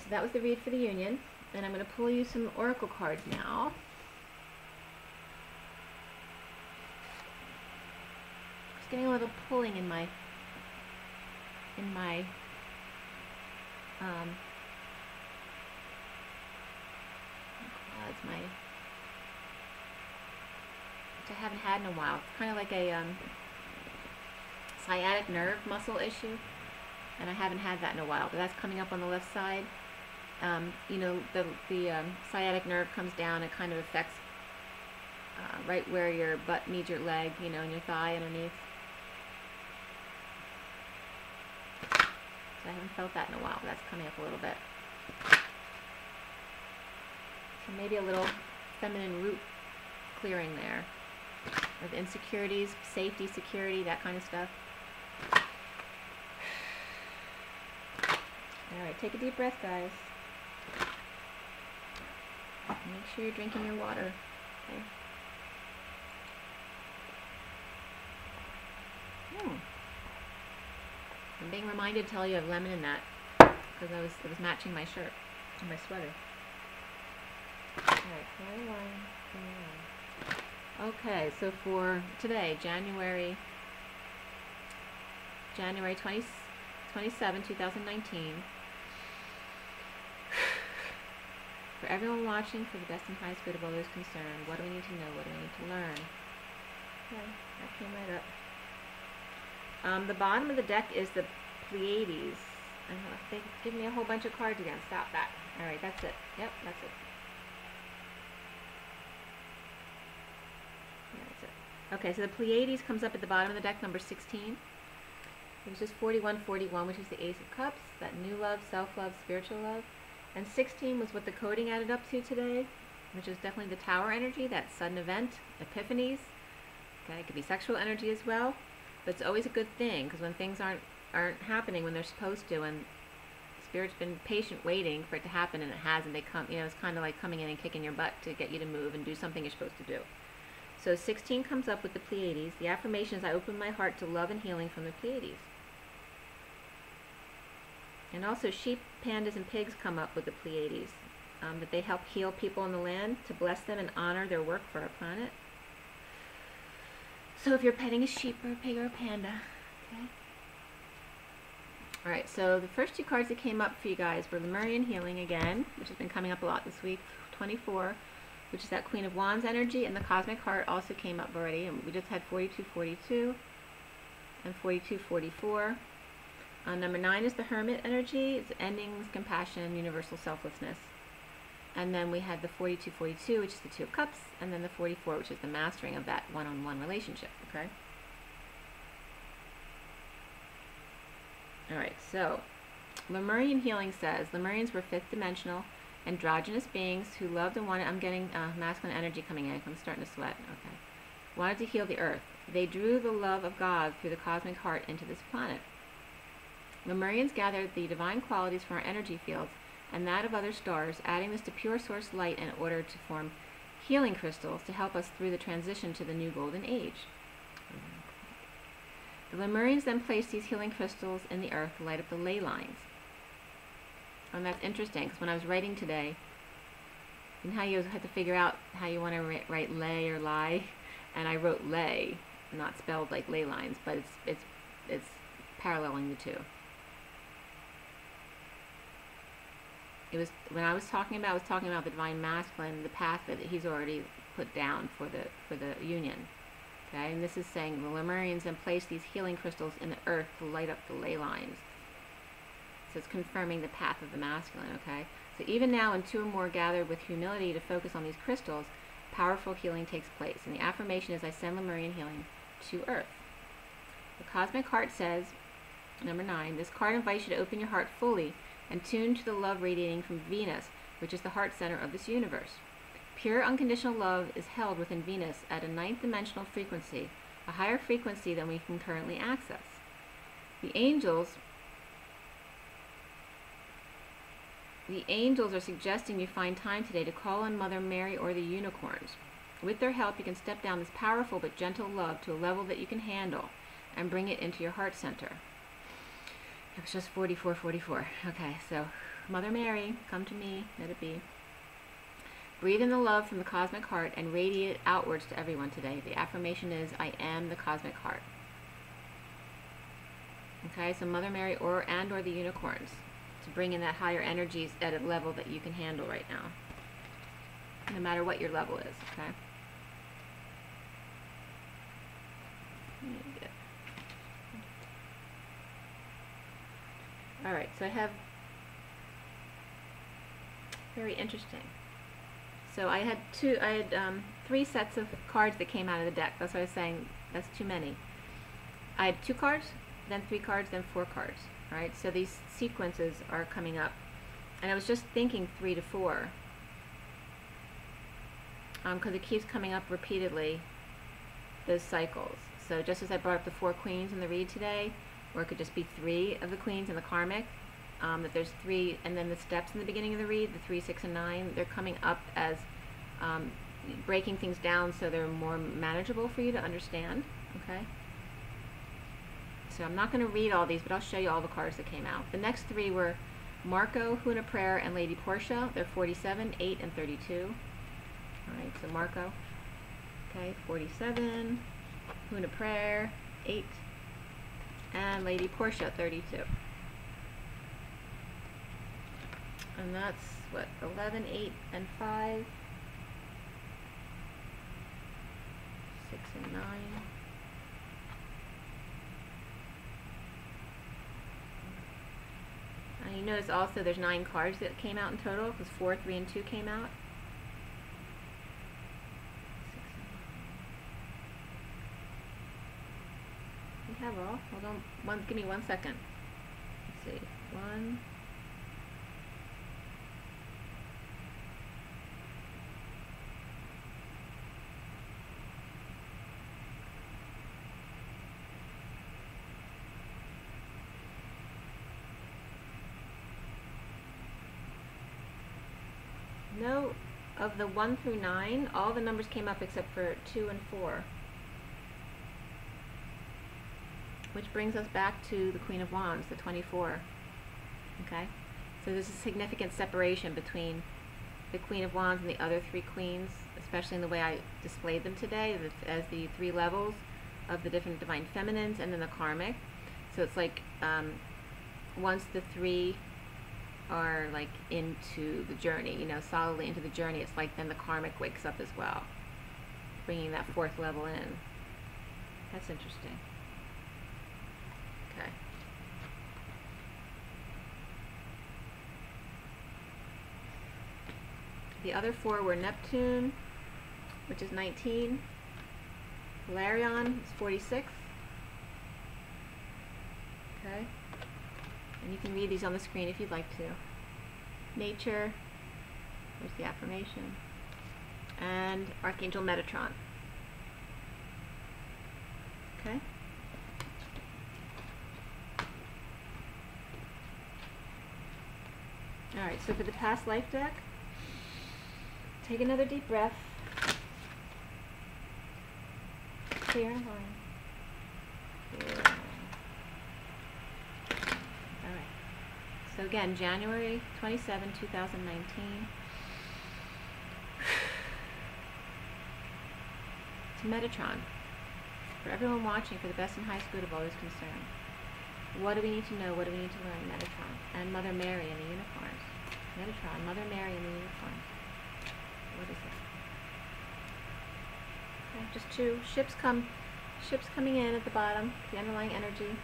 so that was the read for the union, and I'm going to pull you some oracle cards now. Just getting a little pulling in my it's my, which I haven't had in a while. It's kind of like a sciatic nerve muscle issue, and I haven't had that in a while, but that's coming up on the left side. You know, the sciatic nerve comes down, it kind of affects right where your butt meets your leg, you know, and your thigh underneath. So I haven't felt that in a while, but that's coming up a little bit. So maybe a little feminine root clearing there, with insecurities, safety, security, that kind of stuff. Alright, take a deep breath, guys. Make sure you're drinking your water. Okay. I'm being reminded to tell you I have lemon in that, because it was matching my shirt and my sweater. Alright, okay, so for today, January 27, 2019, for everyone watching, for the best and highest good of all those concerned, what do we need to know? What do we need to learn? Okay, that came right up. The bottom of the deck is the Pleiades. They give me a whole bunch of cards again. Stop that. Alright, that's it. Yep, that's it. That's it. Okay, so the Pleiades comes up at the bottom of the deck, number 16. It was just 4141, which is the Ace of Cups, that new love, self-love, spiritual love. And 16 was what the coding added up to today, which is definitely the Tower energy, that sudden event, epiphanies. Okay, it could be sexual energy as well, but it's always a good thing, because when things aren't happening when they're supposed to, and Spirit's been patient waiting for it to happen, and it hasn't, they come, you know, it's kind of like coming in and kicking your butt to get you to move and do something you're supposed to do. So 16 comes up with the Pleiades. The affirmation is, I open my heart to love and healing from the Pleiades. And also sheep, pandas, and pigs come up with the Pleiades, that they help heal people in the land, to bless them and honor their work for our planet. So if you're petting a sheep or a pig or a panda, okay? Alright, so the first two cards that came up for you guys were Lemurian Healing again, which has been coming up a lot this week, 24, which is that Queen of Wands energy, and the Cosmic Heart also came up already, and we just had 4242 and 4244. Number 9 is the Hermit energy. It's endings, compassion, universal selflessness. And then we had the 4242, which is the Two of Cups, and then the 44, which is the mastering of that one-on-one relationship, okay? Alright, so Lemurian Healing says, Lemurians were fifth dimensional, androgynous beings who loved and wanted, I'm getting masculine energy coming in, I'm starting to sweat, okay. Wanted to heal the earth. They drew the love of God through the cosmic heart into this planet. Lemurians gathered the divine qualities from our energy fields and that of other stars, adding this to pure source light in order to form healing crystals to help us through the transition to the new golden age. The Lemurians then placed these healing crystals in the earth to light up the ley lines. And that's interesting, because when I was writing today, and how you had to figure out how you want to write lay or lie, and I wrote lay, not spelled like ley lines, but it's paralleling the two. It was, when I was talking about the divine masculine, the path that he's already put down for the union. Okay, and this is saying the Lemurians then placed these healing crystals in the earth to light up the ley lines. So it's confirming the path of the masculine, okay? So even now, when two or more gather with humility to focus on these crystals, powerful healing takes place. And the affirmation is, I send Lemurian healing to earth. The Cosmic Heart says, number 9, this card invites you to open your heart fully and tune to the love radiating from Venus, which is the heart center of this universe. Pure unconditional love is held within Venus at a 9th dimensional frequency, a higher frequency than we can currently access. The angels are suggesting you find time today to call on Mother Mary or the unicorns. With their help, you can step down this powerful but gentle love to a level that you can handle and bring it into your heart center. It was just 4444. Okay, so Mother Mary, come to me, let it be. Breathe in the love from the cosmic heart and radiate it outwards to everyone today. The affirmation is, I am the cosmic heart. Okay, so Mother Mary or the unicorns to bring in that higher energies at a level that you can handle right now, no matter what your level is, okay? Alright, so I have, very interesting. So I had three sets of cards that came out of the deck. That's what I was saying, that's too many. I had 2 cards, then 3 cards, then 4 cards. Right? So these sequences are coming up. And I was just thinking 3 to 4. Because it keeps coming up repeatedly, those cycles. So just as I brought up the 4 queens in the read today, or it could just be 3 of the queens in the karmic, that there's 3, and then the steps in the beginning of the read, the 3, 6, and 9, they're coming up as breaking things down so they're more manageable for you to understand, okay? So I'm not going to read all these, but I'll show you all the cards that came out. The next 3 were Marco, Who in a Prayer, and Lady Portia. They're 47, 8, and 32. All right, so Marco, okay, 47, Who in a Prayer, 8, and Lady Portia, 32. And that's, what, 11, 8, and 5, 6, and 9. You notice also there's 9 cards that came out in total, because 4, 3, and 2 came out. 6, we have all. Hold on. Give me 1 second. Let's see. 1. No, of the 1 through 9, all the numbers came up except for 2 and 4. Which brings us back to the Queen of Wands, the 24. Okay? So there's a significant separation between the Queen of Wands and the other 3 queens, especially in the way I displayed them today, as the 3 levels of the different divine feminines and then the karmic. So it's like once the 3 are like into the journey, you know, solidly into the journey, it's like then the karmic wakes up as well, bringing that 4th level in. That's interesting. Okay. The other 4 were Neptune, which is 19, Valerian is 46. Okay. And you can read these on the screen if you'd like to. Nature, there's the affirmation, and Archangel Metatron. Okay? Alright, so for the past life deck, take another deep breath. Clear and line. Clear. So again, January 27, 2019. To Metatron. For everyone watching, for the best and highest good of all who's concerned. What do we need to know? What do we need to learn? Metatron. And Mother Mary and the unicorns. Metatron, Mother Mary and the unicorns. What is it? Okay, just 2 ships coming in at the bottom, the underlying energy.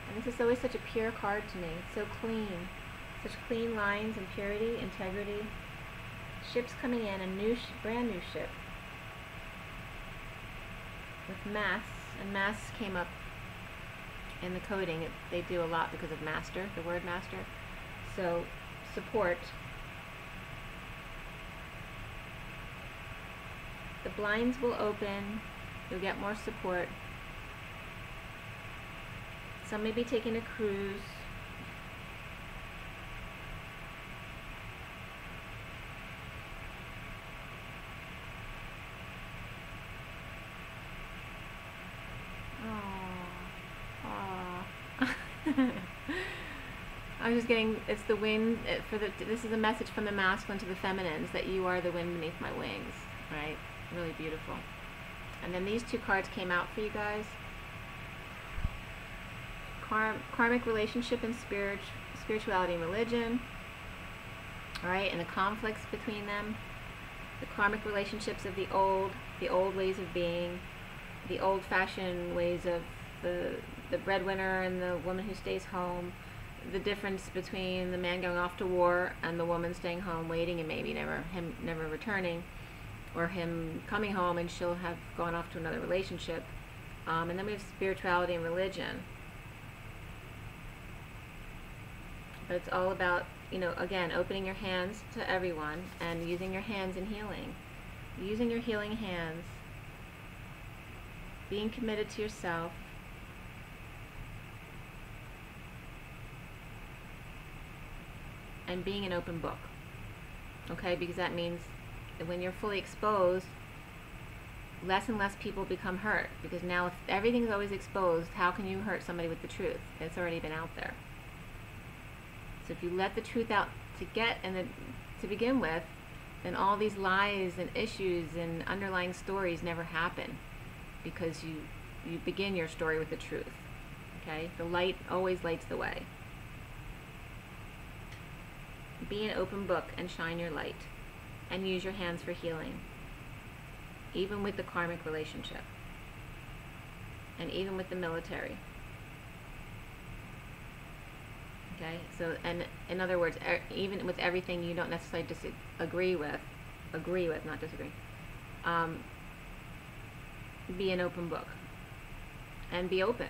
And this is always such a pure card to me. It's so clean. Such clean lines and purity, integrity. Ships coming in, a brand new ship. With masts, and masts came up in the coding. They do a lot because of master, the word master. So, support. The blinds will open. You'll get more support. Some may be taking a cruise. I was just getting, it's the wind, this is a message from the masculine to the feminines, that you are the wind beneath my wings, right? Really beautiful. And then these two cards came out for you guys. Karmic relationship and spirituality and religion, all right, and the conflicts between them. The karmic relationships of the old ways of being, the old-fashioned ways of the breadwinner and the woman who stays home, the difference between the man going off to war and the woman staying home waiting and maybe him never returning, or him coming home and she'll have gone off to another relationship. And then we have spirituality and religion. But it's all about, you know, again, opening your hands to everyone and using your hands in healing. Using your healing hands. Being committed to yourself. And being an open book. Okay, because that means that when you're fully exposed, less and less people become hurt. Because now if everything's always exposed, how can you hurt somebody with the truth? It's already been out there. So if you let the truth out to begin with, then all these lies and issues and underlying stories never happen, because you begin your story with the truth. Okay? The light always lights the way. Be an open book and shine your light, and use your hands for healing, even with the karmic relationship, and even with the military. Okay, so, and in other words, even with everything you don't necessarily agree with, not disagree, be an open book, and be open,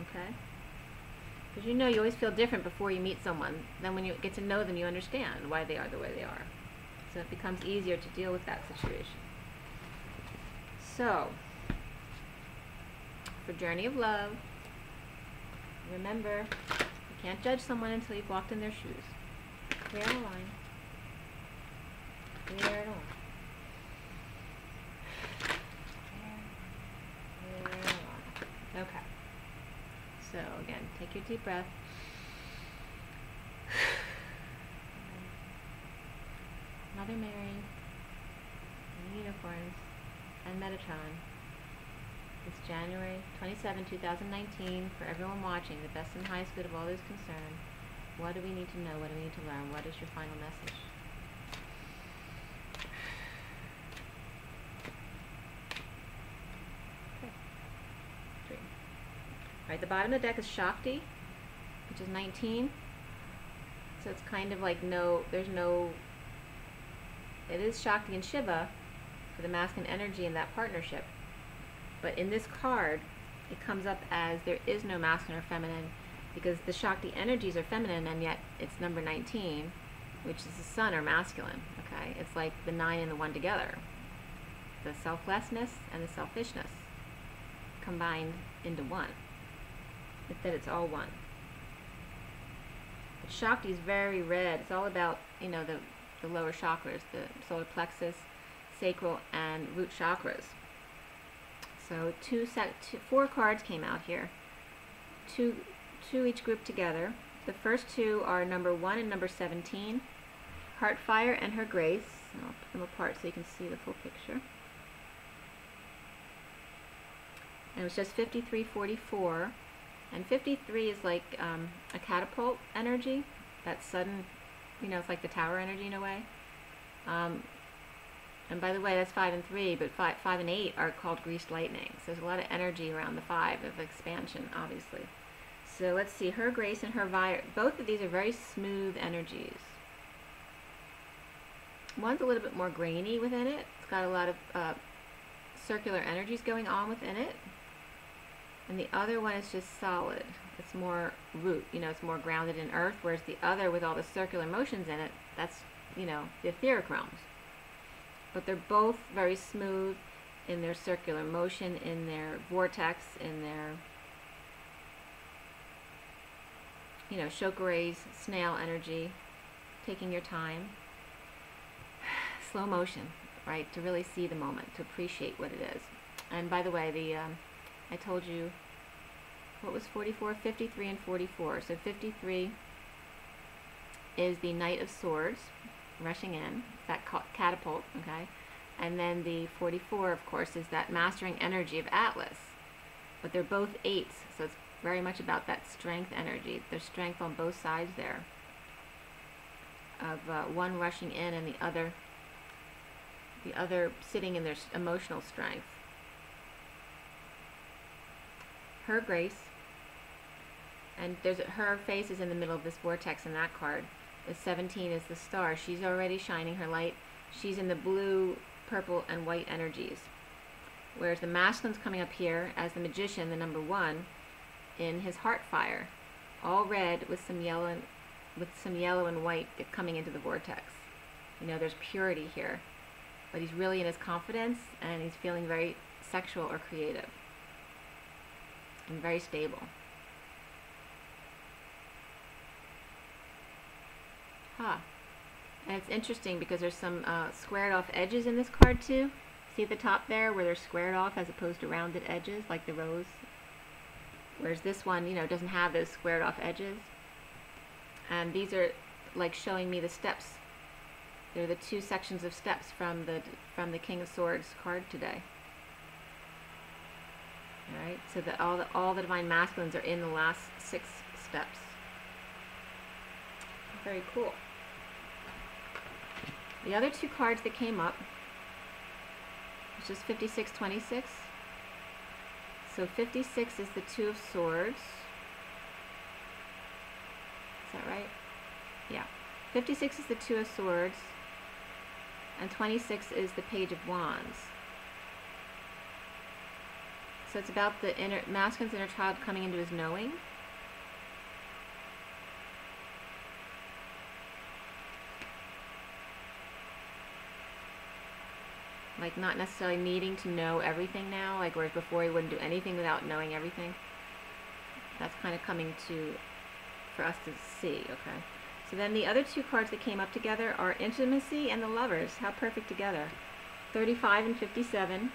okay? Because you know, you always feel different before you meet someone. Then when you get to know them, you understand why they are the way they are. So it becomes easier to deal with that situation. So, for Journey of Love, remember, you can't judge someone until you've walked in their shoes. Clear the line. Clear it all. Clear it all. Okay. So again, take your deep breath. Mother Mary, and unicorns, and Metatron. It's January 27, 2019. For everyone watching, the best and highest good of all those concerned. What do we need to know? What do we need to learn? What is your final message? Okay. 3. Alright, the bottom of the deck is Shakti, which is 19. So it's kind of like it is Shakti and Shiva for the masculine energy in that partnership. But in this card, it comes up as there is no masculine or feminine, because the Shakti energies are feminine, and yet it's number 19, which is the sun, or masculine. Okay, it's like the 9 and the 1 together. The selflessness and the selfishness combined into one. That it's all one. But Shakti is very red. It's all about, you know, the lower chakras, the solar plexus, sacral, and root chakras. So 4 cards came out here. Two each group together. The first 2 are number 1 and number 17. Heartfire and Her Grace. I'll put them apart so you can see the full picture. And it was just 5344. And 53 is like a catapult energy. That sudden, you know, it's like the tower energy in a way. And by the way, that's 5 and 3, but 5 and 8 are called greased lightning. So there's a lot of energy around the 5 of expansion, obviously. So let's see, Her Grace and Her Fire. Both of these are very smooth energies. One's a little bit more grainy within it. It's got a lot of circular energies going on within it. And the other one is just solid. It's more root, you know, it's more grounded in earth, whereas the other, with all the circular motions in it, that's, you know, the etheric realms. But they're both very smooth in their circular motion, in their vortex, in their, you know, Shokurei's snail energy, taking your time. Slow motion, right, to really see the moment, to appreciate what it is. And by the way, I told you, what was 44? 53 and 44. So 53 is the Knight of Swords rushing in, that catapult, okay? And then the 44, of course, is that mastering energy of Atlas. But they're both 8s, so it's very much about that strength energy. There's strength on both sides there, of one rushing in and the other sitting in their emotional strength. Her grace, and her face is in the middle of this vortex in that card. The 17 is the star. She's already shining her light. She's in the blue, purple, and white energies. Whereas the masculine's coming up here as the magician, the number 1, in his heart fire, all red with some yellow and white coming into the vortex. You know, there's purity here, but he's really in his confidence, and he's feeling very sexual or creative and very stable. And it's interesting because there's some squared off edges in this card too. See at the top there where they're squared off as opposed to rounded edges like the rose? Whereas this one, you know, doesn't have those squared off edges. And these are like showing me the steps. They're the 2 sections of steps from the King of Swords card today. Alright, so all the Divine Masculines are in the last 6 steps. Very cool. The other 2 cards that came up, which is 5626. So 56 is the 2 of Swords. Is that right? Yeah. 56 is the 2 of Swords, and 26 is the Page of Wands. So it's about the masculine's inner child coming into his knowing. Like not necessarily needing to know everything now, like whereas before he wouldn't do anything without knowing everything. That's kind of coming for us to see, okay? So then the other 2 cards that came up together are Intimacy and the Lovers. How perfect together. 35 and 57.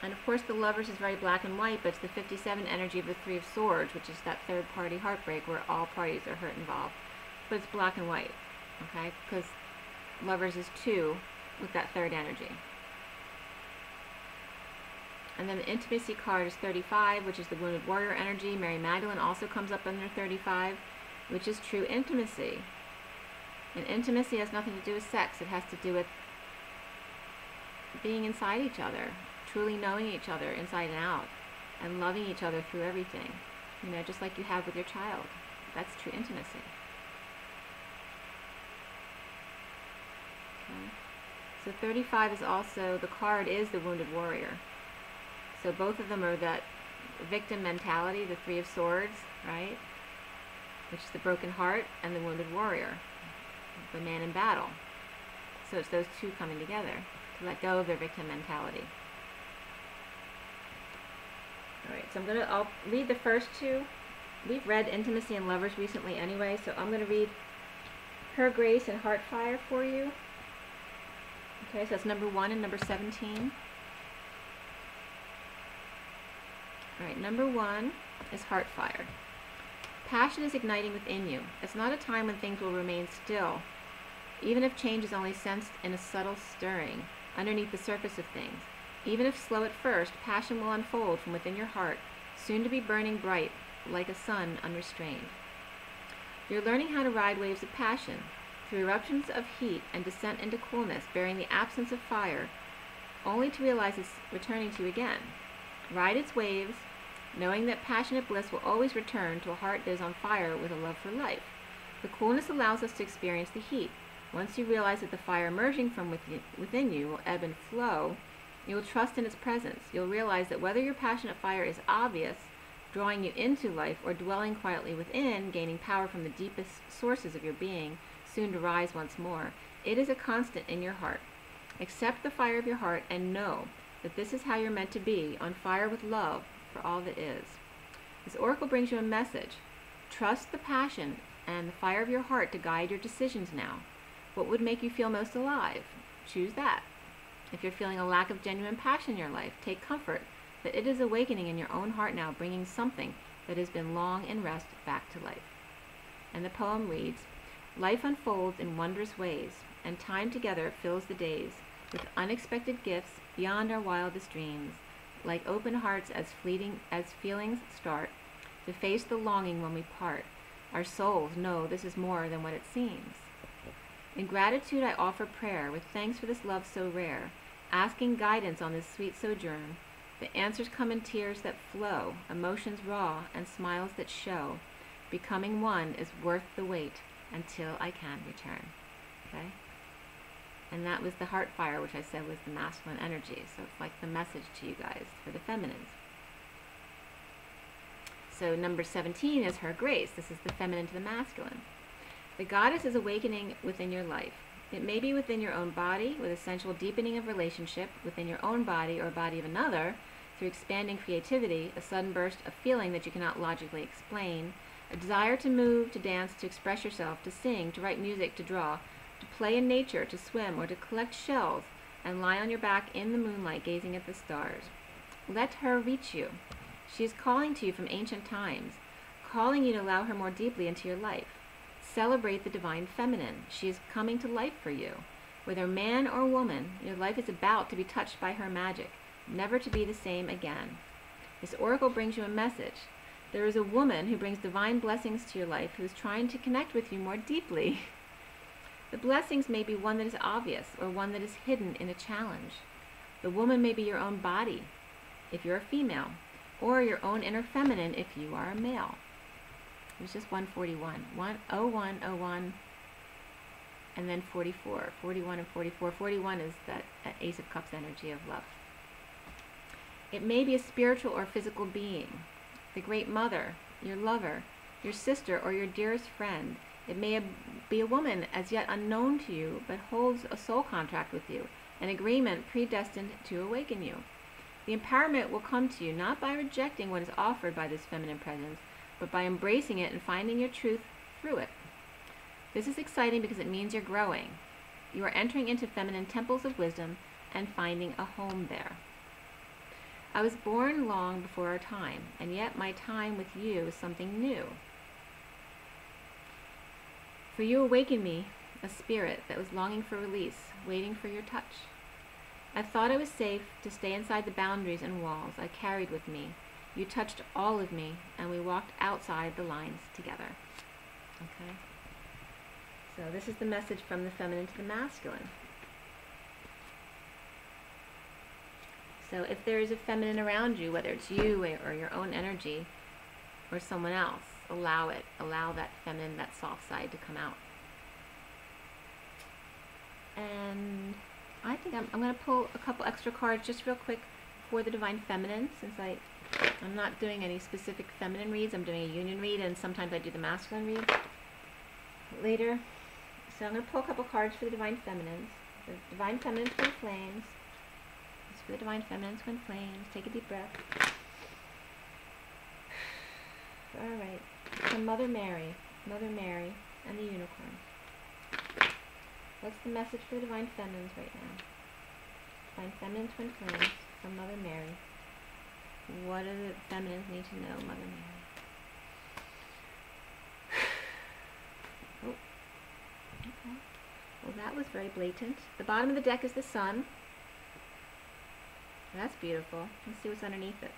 And of course the Lovers is very black and white, but it's the 57 energy of the 3 of Swords, which is that third party heartbreak where all parties are hurt involved. But it's black and white, okay? Because Lovers is 2 with that third energy. And then the Intimacy card is 35, which is the Wounded Warrior energy. Mary Magdalene also comes up under 35, which is true intimacy. And intimacy has nothing to do with sex. It has to do with being inside each other, truly knowing each other inside and out, and loving each other through everything. You know, just like you have with your child. That's true intimacy. Okay. So 35 is also, the card is the Wounded Warrior. So both of them are that victim mentality, the 3 of Swords, right? Which is the broken heart, and the Wounded Warrior, the man in battle. So it's those 2 coming together to let go of their victim mentality. Alright, so I'll read the first 2. We've read Intimacy and Lovers recently anyway, so I'm going to read Her Grace and Heartfire for you. Okay, so that's number 1 and number 17. Alright, number 1 is Heartfire. Passion is igniting within you. It's not a time when things will remain still, even if change is only sensed in a subtle stirring underneath the surface of things. Even if slow at first, passion will unfold from within your heart, soon to be burning bright like a sun unrestrained. You're learning how to ride waves of passion, through eruptions of heat and descent into coolness, bearing the absence of fire, only to realize it's returning to you again. Ride its waves, knowing that passionate bliss will always return to a heart that is on fire with a love for life. The coolness allows us to experience the heat. Once you realize that the fire emerging from within you will ebb and flow, you will trust in its presence. You'll realize that whether your passionate fire is obvious, drawing you into life, or dwelling quietly within, gaining power from the deepest sources of your being, soon to rise once more, it is a constant in your heart. Accept the fire of your heart and know that this is how you're meant to be, on fire with love for all that is. This oracle brings you a message. Trust the passion and the fire of your heart to guide your decisions now. What would make you feel most alive? Choose that. If you're feeling a lack of genuine passion in your life, take comfort that it is awakening in your own heart now, bringing something that has been long in rest back to life. And the poem reads, life unfolds in wondrous ways, and time together fills the days with unexpected gifts beyond our wildest dreams, like open hearts as fleeting as feelings start to face the longing when we part. Our souls know this is more than what it seems. In gratitude I offer prayer, with thanks for this love so rare, asking guidance on this sweet sojourn. The answers come in tears that flow, emotions raw and smiles that show. Becoming one is worth the wait until I can return. Okay? And that was the heart fire, which I said was the masculine energy. So it's like the message to you guys for the feminines. So number 17 is her grace. This is the feminine to the masculine. The goddess is awakening within your life. It may be within your own body, with a sensual deepening of relationship, within your own body or body of another, through expanding creativity, a sudden burst of feeling that you cannot logically explain, a desire to move, to dance, to express yourself, to sing, to write music, to draw, to play in nature, to swim, or to collect shells and lie on your back in the moonlight gazing at the stars. Let her reach you. She is calling to you from ancient times, calling you to allow her more deeply into your life. Celebrate the divine feminine. She is coming to life for you. Whether man or woman, your life is about to be touched by her magic, never to be the same again. This oracle brings you a message. There is a woman who brings divine blessings to your life who is trying to connect with you more deeply. The blessings may be one that is obvious or one that is hidden in a challenge. The woman may be your own body, if you're a female, or your own inner feminine if you are a male. It was just 141. 101, and then 44. 41 and 44. 41 is that Ace of Cups energy of love. It may be a spiritual or physical being, the great mother, your lover, your sister, or your dearest friend. It may be a woman as yet unknown to you, but holds a soul contract with you, an agreement predestined to awaken you. The empowerment will come to you not by rejecting what is offered by this feminine presence, but by embracing it and finding your truth through it. This is exciting because it means you're growing. You are entering into feminine temples of wisdom and finding a home there. I was born long before our time, and yet my time with you is something new. For you awakened me, a spirit that was longing for release, waiting for your touch. I thought I was safe to stay inside the boundaries and walls I carried with me. You touched all of me, and we walked outside the lines together. Okay? So this is the message from the feminine to the masculine. So if there is a feminine around you, whether it's you or your own energy or someone else, allow it. Allow that feminine, that soft side to come out. And I think I'm going to pull a couple extra cards just real quick for the Divine Feminine, since I'm not doing any specific feminine reads. I'm doing a union read, and sometimes I do the masculine read later. So I'm going to pull a couple cards for the Divine Feminines. The Divine Feminine Twin Flames. This is for the Divine Feminine Twin Flames. Take a deep breath. Alright. From Mother Mary and the Unicorn. What's the message for the Divine Feminines right now? Divine Feminine Twin Flames from Mother Mary. What do the feminines need to know, Mother Mary? Oh. Okay. Well, that was very blatant. The bottom of the deck is the Sun. That's beautiful. Let's see what's underneath it.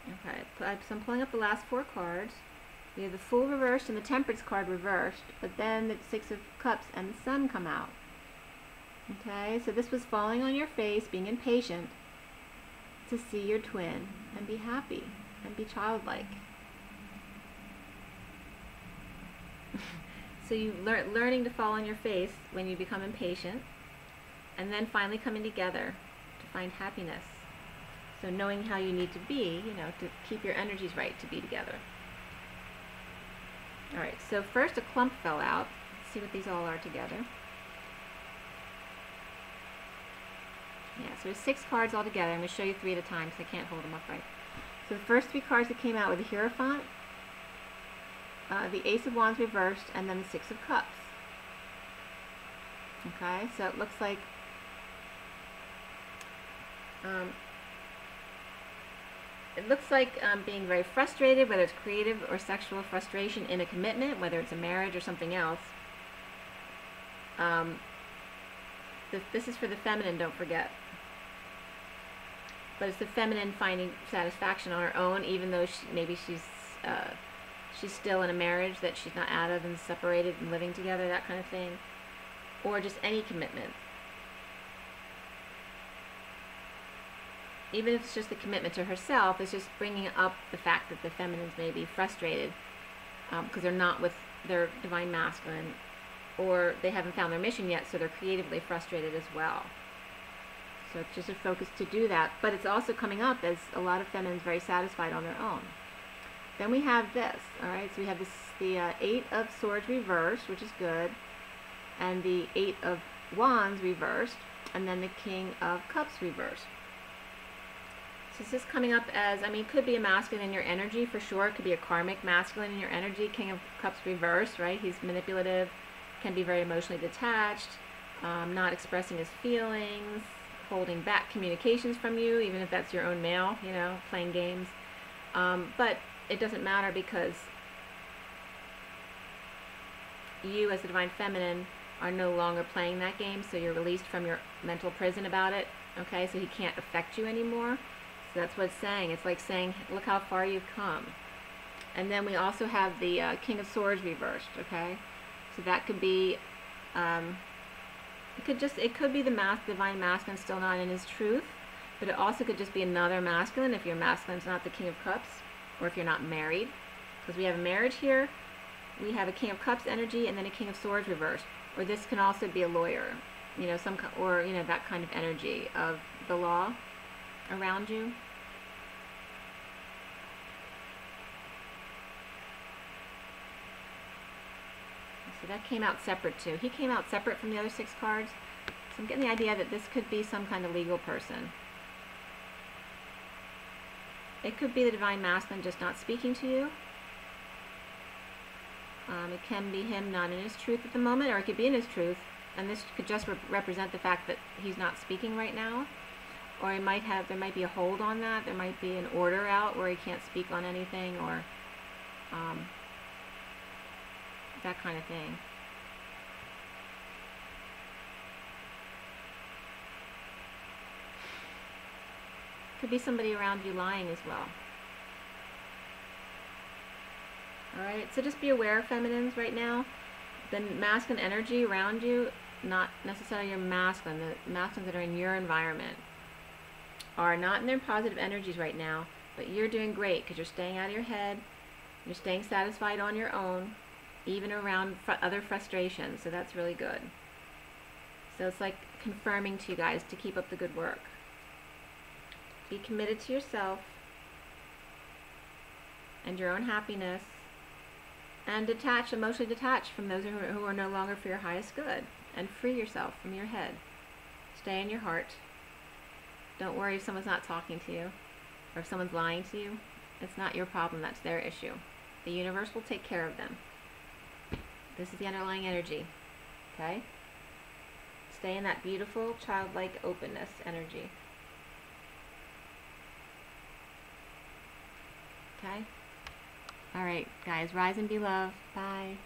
Okay, so I'm pulling up the last four cards. We have the Fool reversed and the Temperance card reversed, but then the Six of Cups and the Sun come out. Okay, so this was falling on your face, being impatient to see your twin and be happy and be childlike. So you learning to fall on your face when you become impatient, and then finally coming together to find happiness. So knowing how you need to be, to keep your energies right to be together. Alright, so first a clump fell out. Let's see what these all are together. Yeah, so there's 6 cards all together. I'm going to show you 3 at a time because I can't hold them upright. So the first 3 cards that came out were the Hierophant, the Ace of Wands reversed, and then the Six of Cups. Okay, so it looks like being very frustrated, whether it's creative or sexual frustration in a commitment, whether it's a marriage or something else. This is for the feminine, don't forget. But it's the feminine finding satisfaction on her own, even though maybe she's still in a marriage that she's not out of and separated and living together, that kind of thing. Or just any commitment. Even if it's just a commitment to herself, it's just bringing up the fact that the feminines may be frustrated because they're not with their divine masculine, or they haven't found their mission yet, so they're creatively frustrated as well. So it's just a focus to do that. But it's also coming up as a lot of feminines very satisfied on their own. Then we have this, all right? So we have the Eight of Swords reversed, which is good, and the Eight of Wands reversed, and then the King of Cups reversed. So this is coming up as, it could be a masculine in your energy for sure. It could be a karmic masculine in your energy. King of Cups reversed, right? He's manipulative, can be very emotionally detached, not expressing his feelings, holding back communications from you, even if that's your own male, playing games. But it doesn't matter, because you as the divine feminine are no longer playing that game, so you're released from your mental prison about it, okay? So he can't affect you anymore. So that's what it's saying. It's like saying, look how far you've come. And then we also have the King of Swords reversed, okay? So that could be, it could be the divine masculine still not in his truth, but it also could just be another masculine if your masculine's not the King of Cups, or if you're not married. Because we have a marriage here, we have a King of Cups energy, and then a King of Swords reversed. Or this can also be a lawyer, that kind of energy of the law around you. So that came out separate too. He came out separate from the other 6 cards. So I'm getting the idea that this could be some kind of legal person. It could be the divine masculine just not speaking to you. It can be him not in his truth at the moment, or it could be in his truth, and this could just represent the fact that he's not speaking right now. Or there might be a hold on that. There might be an order out where he can't speak on anything, or that kind of thing. Could be somebody around you lying as well. Alright, so just be aware, feminines, right now. The masculine energy around you, not necessarily your masculine, the masculines that are in your environment, are not in their positive energies right now, but you're doing great because you're staying out of your head, you're staying satisfied on your own, even around other frustrations, so that's really good. So it's like confirming to you guys to keep up the good work. Be committed to yourself and your own happiness, and emotionally detach from those who are no longer for your highest good, and free yourself from your head. Stay in your heart. Don't worry if someone's not talking to you, or if someone's lying to you. It's not your problem, that's their issue. The universe will take care of them. This is the underlying energy, okay? Stay in that beautiful, childlike openness energy. Okay? Alright, guys, rise and be loved. Bye.